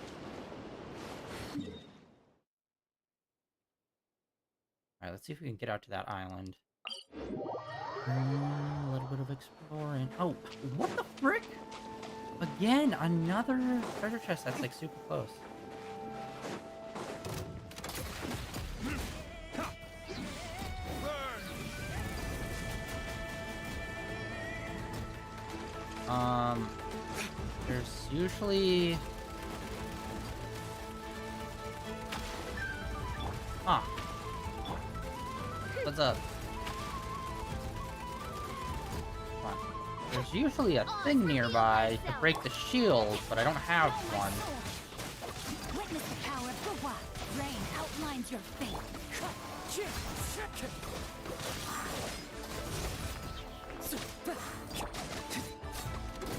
Alright, let's see if we can get out to that island. A little bit of exploring. Oh, what the frick? Again, another treasure chest that's like super close. There's usually... What's up? Come on. There's usually a thing nearby to break the shield, but I don't have one. Witness the power of the wild. Rain outlines your fate.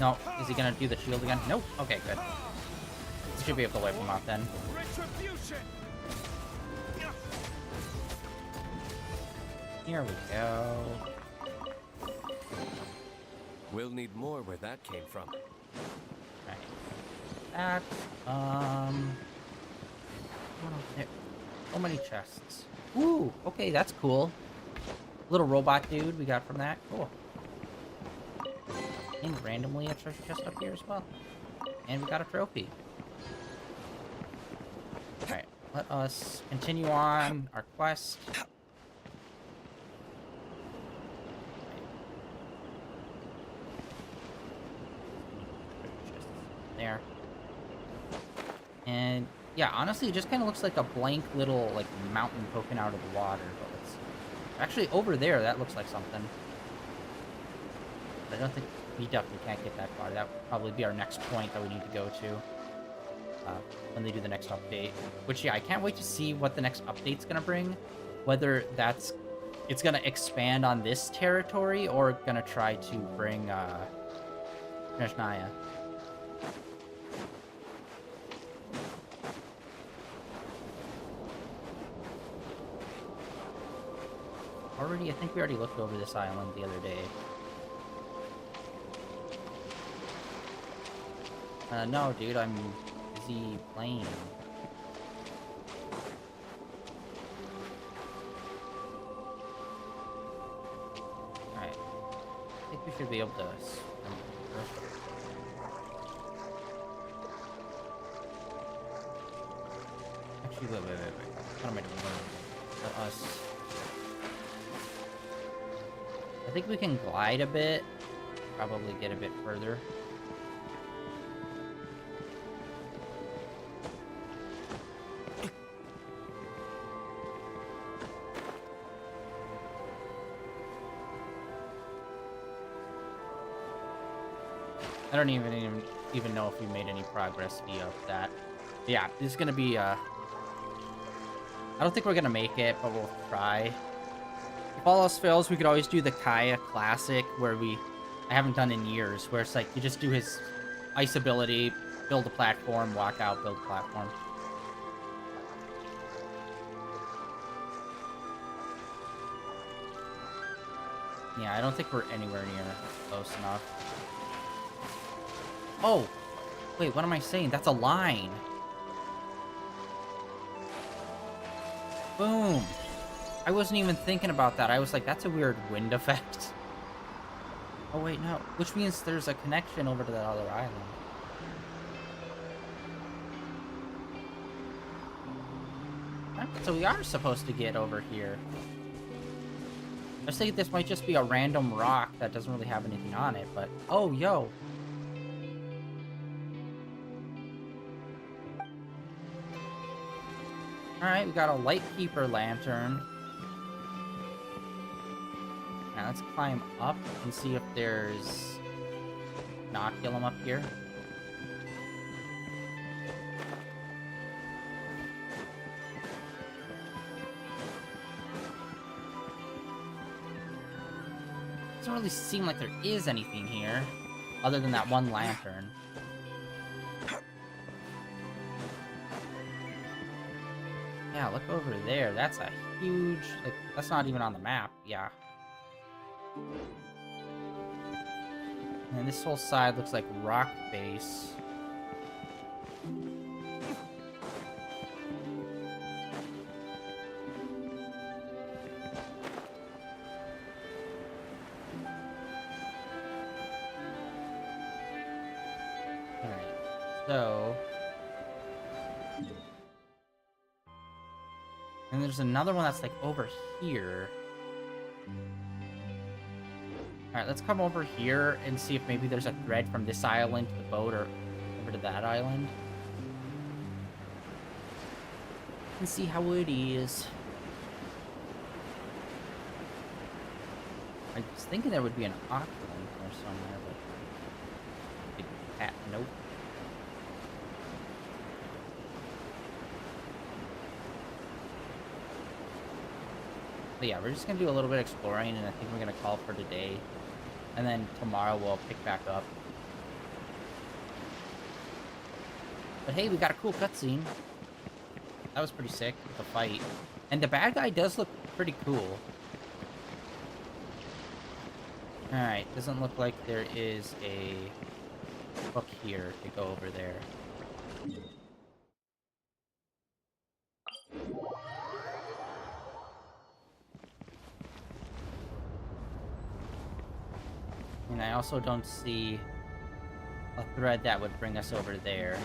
No, is he gonna do the shield again? Nope. Okay, good. Should be able to wipe him out then. Retribution. Here we go. We'll need more where that came from. Right. That, what else there? So many chests. Ooh, okay, that's cool. Little robot dude we got from that. Cool. And randomly a treasure chest up here as well. And we got a trophy. Alright, let us continue on our quest. There. And yeah, honestly, it just kind of looks like a blank little like mountain poking out of the water. But it's actually over there. That looks like something. But I don't think we definitely can't get that far. That would probably be our next point that we need to go to when they do the next update. Which yeah, I can't wait to see what the next update's gonna bring. Whether it's gonna expand on this territory or gonna try to bring Nezhnaya. I think we already looked over this island the other day. No, dude, I'm busy playing. Alright. I think we should be able to swim over. Actually, wait. What am I doing? Let us... I think we can glide a bit. Probably get a bit further. I don't even know if we made any progress via that. Yeah, this is gonna be I don't think we're gonna make it, but we'll try. If all else fails, we could always do the Kaya Classic, where I haven't done in years, where it's like you just do his ice ability, build a platform, walk out, build a platform. Yeah, I don't think we're anywhere near close enough. Oh! Wait, what am I saying? That's a line! Boom! I wasn't even thinking about that. I was like, that's a weird wind effect. Oh, wait, no. Which means there's a connection over to that other island. So we are supposed to get over here. I was thinking this might just be a random rock that doesn't really have anything on it, but... Oh, yo! Alright, we got a Lightkeeper Lantern. Now let's climb up and see if there's inoculum up here. Doesn't really seem like there is anything here, other than that one lantern. Yeah, look over there. That's a huge... Like, that's not even on the map. Yeah. And this whole side looks like rock base. Alright, so... And there's another one that's like over here. Alright, let's come over here and see if maybe there's a thread from this island to the boat or over to that island. And see how it is. I was thinking there would be an octolink there somewhere, but... Big cat, nope. But yeah, we're just gonna do a little bit of exploring, and I think we're gonna call for today. And then tomorrow we'll pick back up. But hey, we got a cool cutscene. That was pretty sick, the fight. And the bad guy does look pretty cool. Alright, doesn't look like there is a hook here to go over there. And I also don't see a thread that would bring us over there.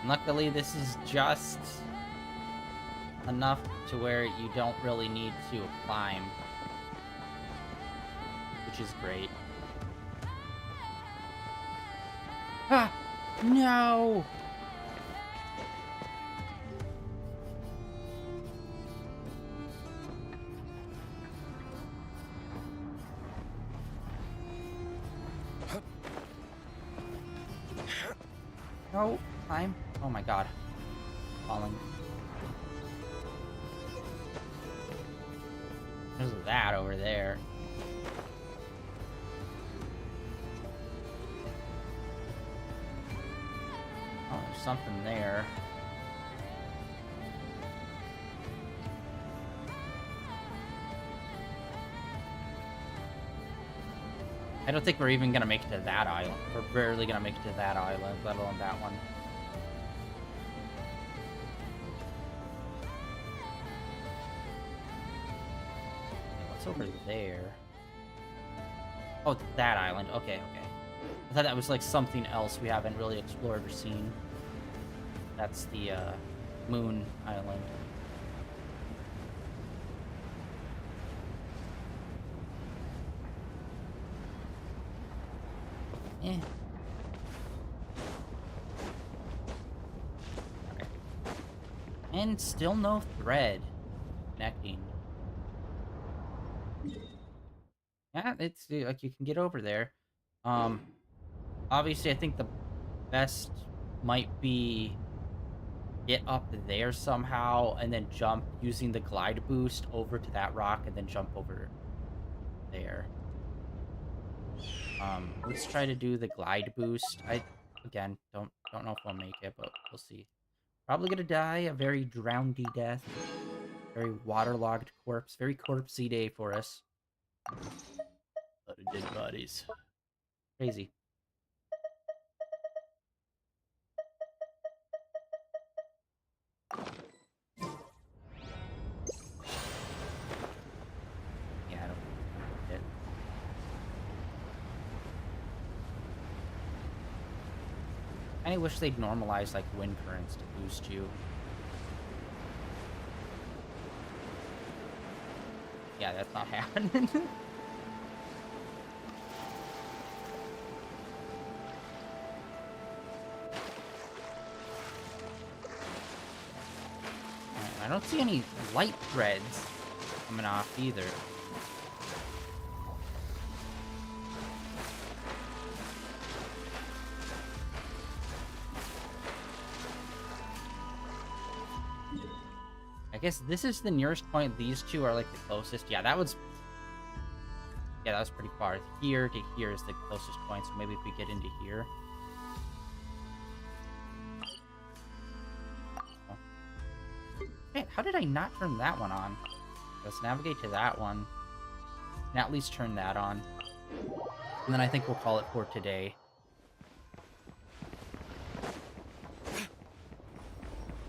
And luckily, this is just enough to where you don't really need to climb, which is great. Ah! No! No, climb. Oh my god. Falling. There's that over there. Oh, there's something there. I don't think we're even gonna make it to that island. We're barely gonna make it to that island, let alone that one. What's over there? Oh, that island. Okay, okay. I thought that was like something else we haven't really explored or seen. That's the Moon Island. And still no thread connecting. Yeah, it's like you can get over there. Obviously I think the best might be get up there somehow and then jump using the glide boost over to that rock and then jump over there. Let's try to do the glide boost. Again don't know if I'll make it, but we'll see. Probably gonna die a very drownedy death. Very waterlogged corpse. Very corpsey day for us. A lot of dead bodies. Crazy. Yeah, I don't get it. I kinda wish they'd normalize, like, wind currents to boost you. Yeah, that's not happening. I don't see any light threads coming off either. I guess this is the nearest point. These two are like the closest. Yeah, that was pretty far. Here to here is the closest point, so maybe if we get into here. Hey, how did I not turn that one on? Let's navigate to that one. And at least turn that on. And then I think we'll call it for today.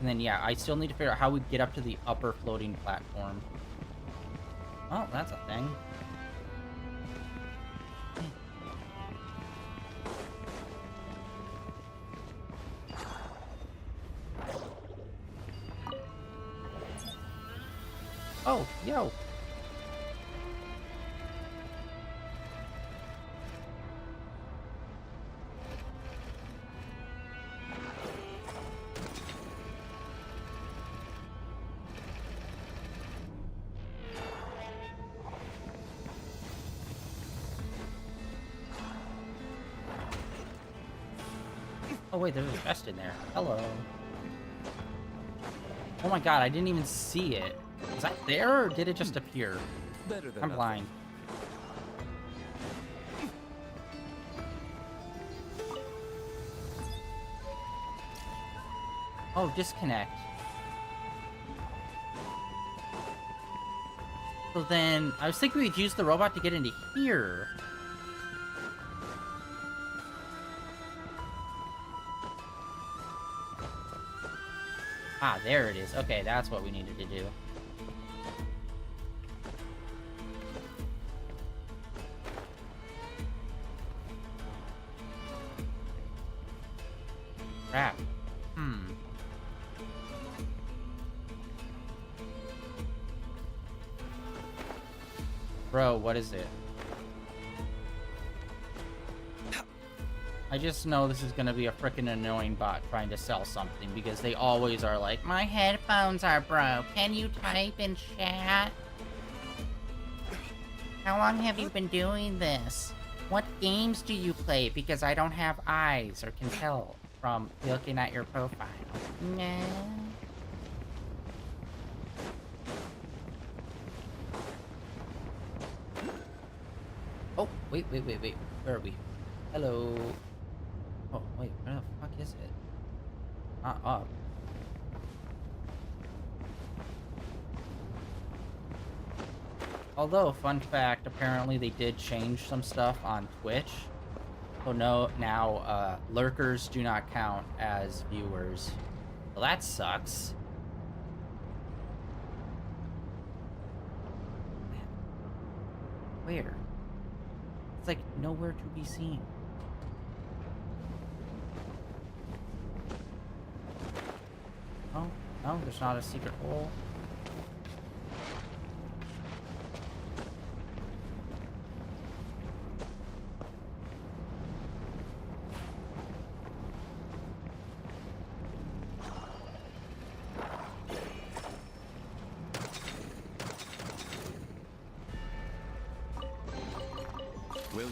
And then, yeah, I still need to figure out how we get up to the upper floating platform. Oh, that's a thing. Oh, yo. Oh wait, there's a chest in there. Hello. Oh my god, I didn't even see it. Was that there, or did it just appear? Better than I'm nothing. blind. Oh, disconnect. So then, I was thinking we'd use the robot to get into here. Ah, there it is. Okay, that's what we needed to do. Crap. Bro, what is it? I just know this is gonna be a freaking annoying bot trying to sell something, because they always are like, my headphones are broke. Can you type in chat? How long have you been doing this? What games do you play? Because I don't have eyes or can tell from looking at your profile. Nah. Oh, wait. Where are we? Hello. Oh, wait, where the fuck is it? Not up. Although, fun fact, apparently they did change some stuff on Twitch. So now, lurkers do not count as viewers. Well, that sucks. Where? It's like nowhere to be seen. Oh, no, there's not a secret hole.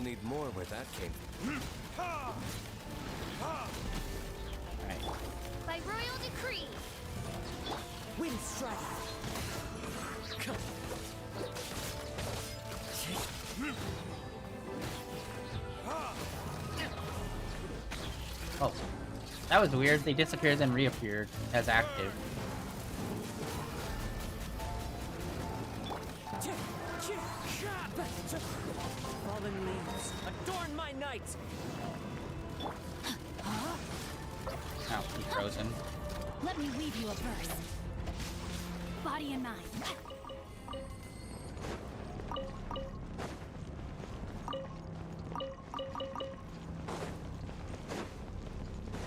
need more where that came from. Alright. By royal decree. Wind strike. Oh. That was weird. They disappeared then reappeared as active. Fallen leaves, adorn my night. Oh, he's frozen. Let me weave you a verse. Body and mind.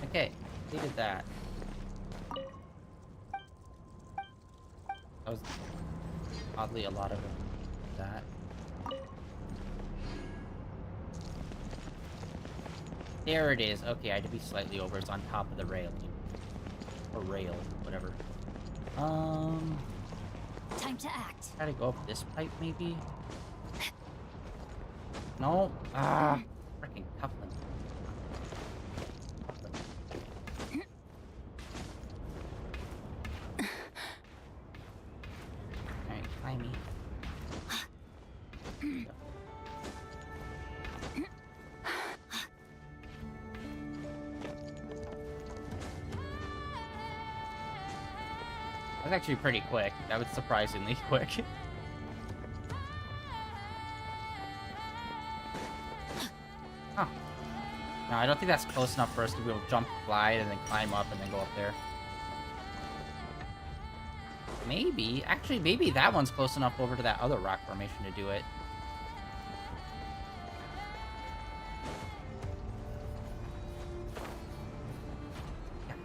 Okay, we did that. That was oddly a lot of that. There it is. Okay, I had to be slightly over. It's on top of the rail. Or rail, whatever. Time to act. Try to go up this pipe, maybe? No? Ah, freaking coupling. Alright, climb me. That was actually pretty quick. That was surprisingly quick. Huh. No, I don't think that's close enough for us to be able to jump, glide, and then climb up and then go up there. Maybe. Actually, maybe that one's close enough over to that other rock formation to do it.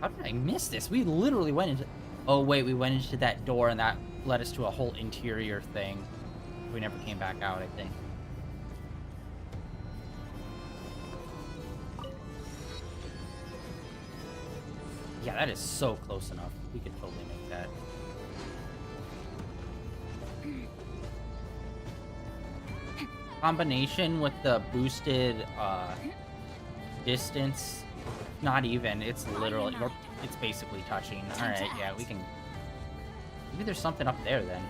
How did I miss this? We literally went into... Oh, wait, we went into that door, and that led us to a whole interior thing. We never came back out, I think. Yeah, that is so close enough. We could totally make that. Combination with the boosted distance, not even. It's literally, it's basically touching. All right, yeah, we can. Maybe there's something up there then.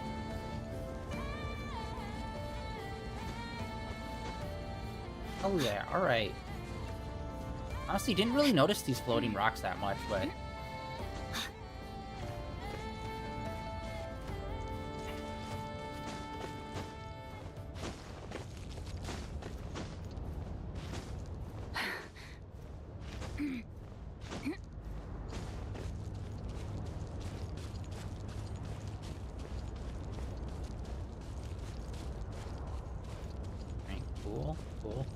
Oh yeah, all right. Honestly, didn't really notice these floating rocks that much, but.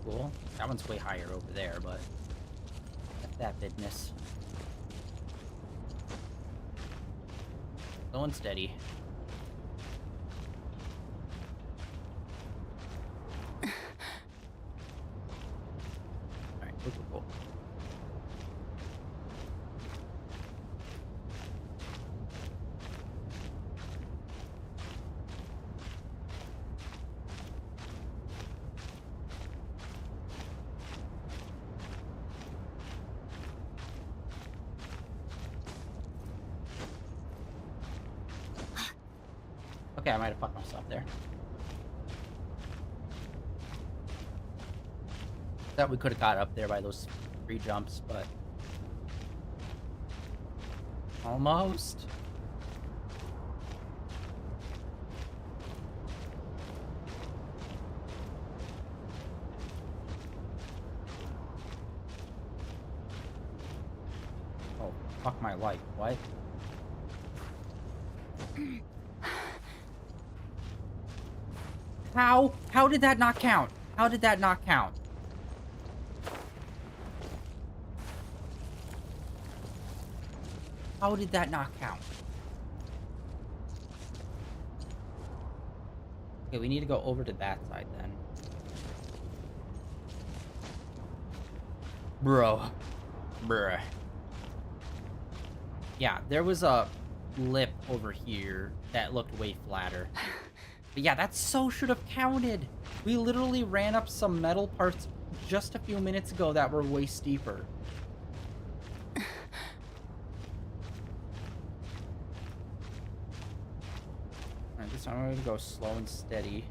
Cool. That one's way higher over there, but that's that business. Slow and steady. Alright, cool. Okay, I might have fucked myself there. Thought we could have got up there by those 3 jumps, but almost. Oh, fuck my life. What? How? How did that not count? How did that not count? How did that not count? Okay, we need to go over to that side then. Bruh. Yeah, there was a lip over here that looked way flatter. But yeah, that so should have counted. We literally ran up some metal parts just a few minutes ago that were way steeper. Alright, this time I'm gonna go slow and steady.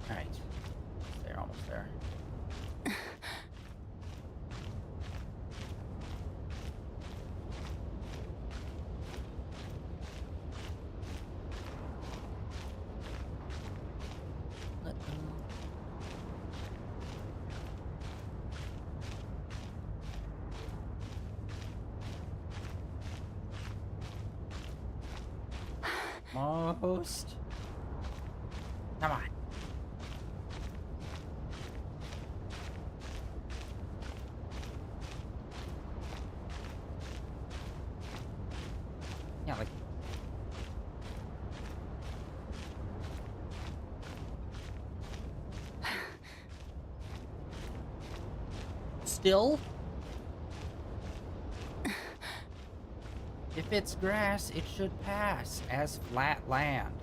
Alright. There, almost there. Almost. Come on. Yeah, like. Still? If it's grass, it should pass as flat land.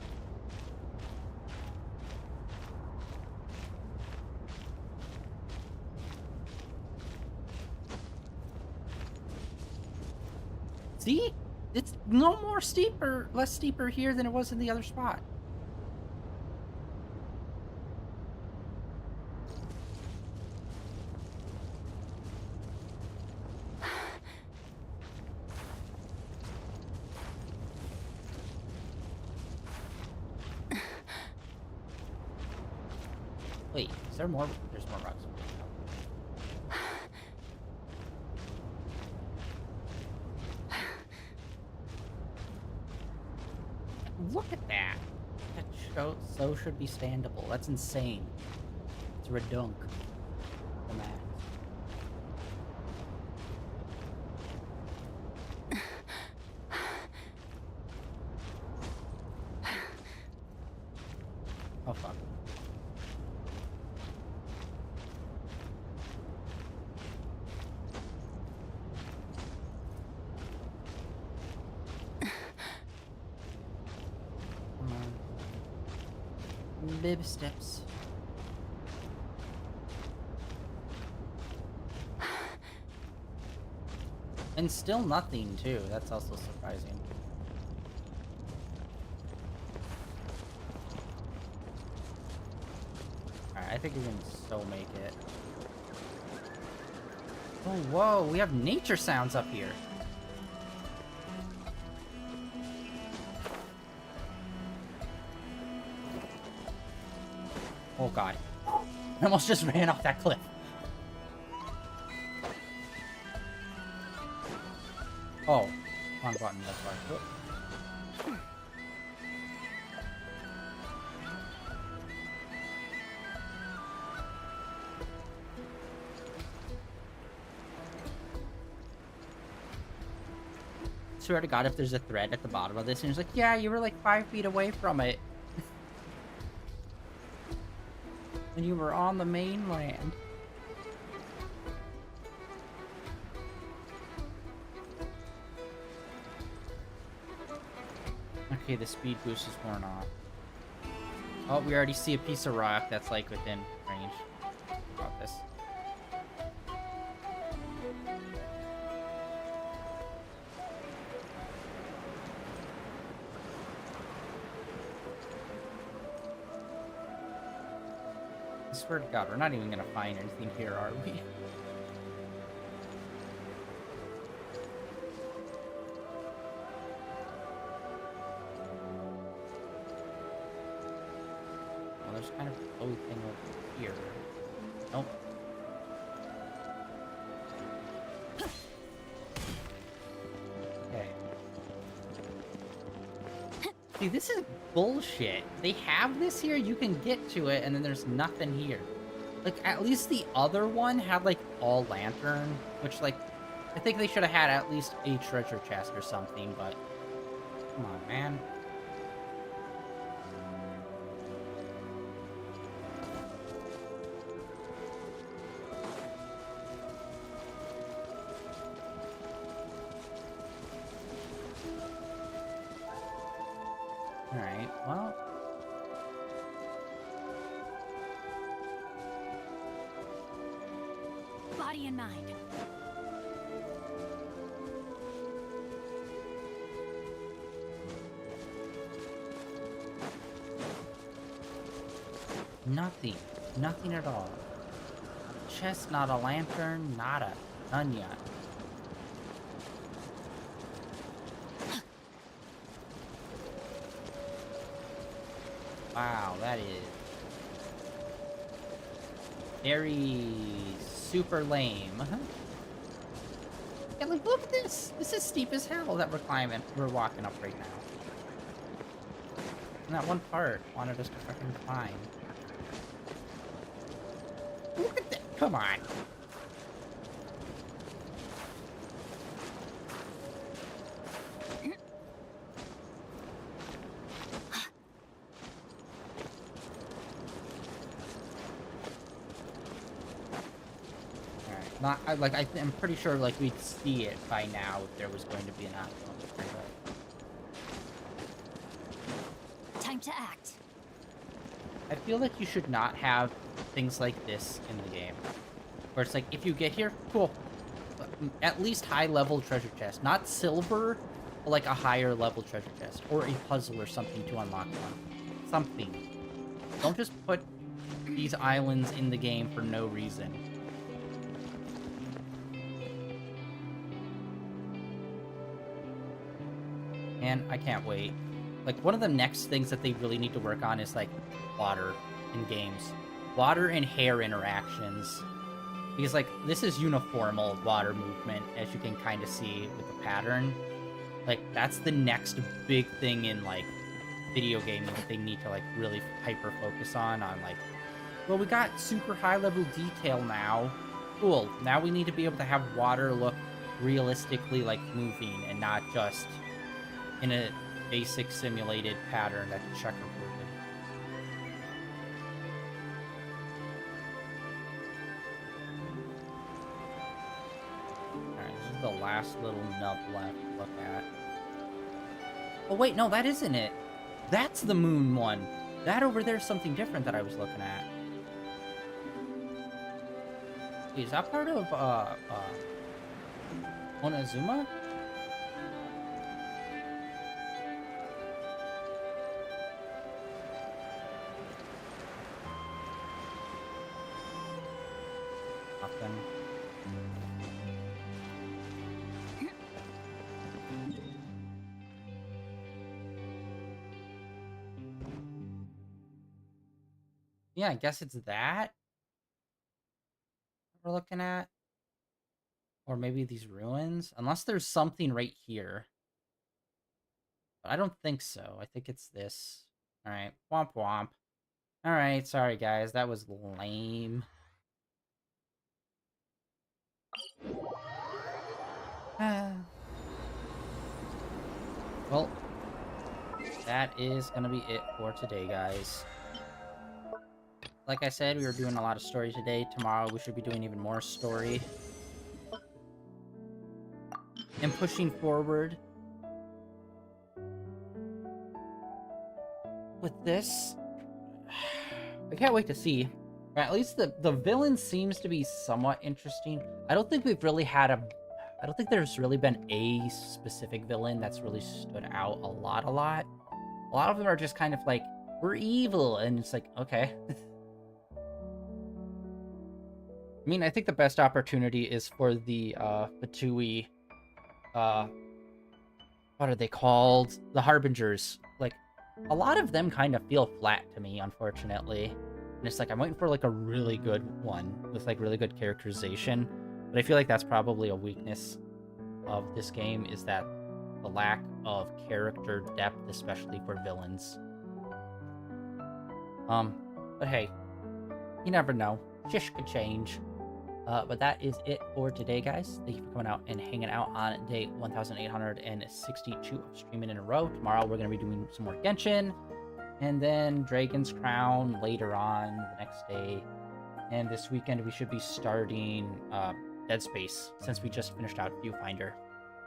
See? It's no more steeper, less steeper here than it was in the other spot. Wait, is there more? There's more rocks. Look at that. That so should be standable. That's insane. It's redunk. The max. Oh fuck. Baby steps. And still nothing, too. That's also surprising. Alright, I think we can so make it. Oh, whoa, we have nature sounds up here. Oh god. I almost just ran off that cliff. Oh. Wrong button, that's why. Swear to god, if there's a thread at the bottom of this, and it's like, yeah, you were like 5 feet away from it. And you were on the mainland. Okay, the speed boost is worn off. Oh, we already see a piece of rock that's like within range. About this. I swear to God, we're not even gonna find anything here, are we? Well, there's kind of a low thing over here. Nope. Okay. See, this is bullshit. They have this here, you can get to it, and then there's nothing here. Like, at least the other one had, like, all lantern, which, like, I think they should have had at least a treasure chest or something, but... Come on, man. Alright, well... Body and mind. Nothing. Nothing at all. Not a chest, not a lantern, nada. None yet. Wow, that is... very... super lame. Yeah, like, look at this! This is steep as hell, that we're walking up right now. And that one part wanted us to fucking climb. Look at that! Come on! I'm pretty sure, like, we'd see it by now if there was going to be an optional. Time to act. I feel like you should not have things like this in the game. Where it's like, if you get here, cool. At least high-level treasure chest. Not silver, but like a higher-level treasure chest. Or a puzzle or something to unlock one. Something. Don't just put these islands in the game for no reason. And I can't wait. Like, one of the next things that they really need to work on is, like, water in games. Water and hair interactions. Because, like, this is uniformal water movement, as you can kind of see with the pattern. Like, that's the next big thing in, like, video gaming that they need to, like, really hyper-focus on, like, well, we got super high-level detail now. Cool. Now we need to be able to have water look realistically, like, moving and not just in a basic simulated pattern that's checkerboarded. Alright, this is the last little nub left to look at. Oh wait, no, that isn't it. That's the moon one. That over there is something different that I was looking at. Wait, is that part of, Onozuma? Nothing. Yeah, I guess it's that we're looking at. Or maybe these ruins. Unless there's something right here. But I don't think so. I think it's this. Alright. Womp womp. Alright, sorry guys. That was lame. Well, that is gonna be it for today, guys. Like I said, we were doing a lot of story today. Tomorrow we should be doing even more story. And pushing forward with this. I can't wait to see. At least the villain seems to be somewhat interesting. I don't think we've really had I don't think there's really been a specific villain that's really stood out a lot. A lot of them are just kind of like, we're evil, and it's like, okay. I mean, I think the best opportunity is for the Fatui, what are they called? The Harbingers. Like, a lot of them kind of feel flat to me, unfortunately. And it's like, I'm waiting for, like, a really good one with, like, really good characterization. But I feel like that's probably a weakness of this game, is that the lack of character depth, especially for villains. But hey, you never know. Shish could change. But that is it for today, guys. Thank you for coming out and hanging out on day 1862 of streaming in a row. Tomorrow we're going to be doing some more Genshin, and then Dragon's Crown later on the next day. And this weekend we should be starting Dead Space, since we just finished out Viewfinder.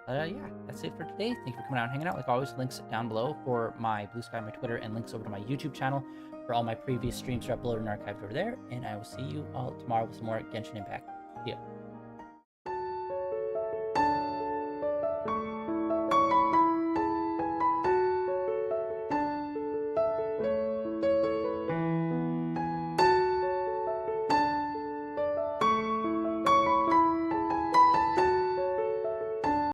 Yeah, that's it for today. Thank you for coming out and hanging out. Like always, links down below for my Blue Sky, my Twitter, and links over to my YouTube channel for all my previous streams are uploaded and archived over there. And I will see you all tomorrow with some more Genshin Impact. See ya.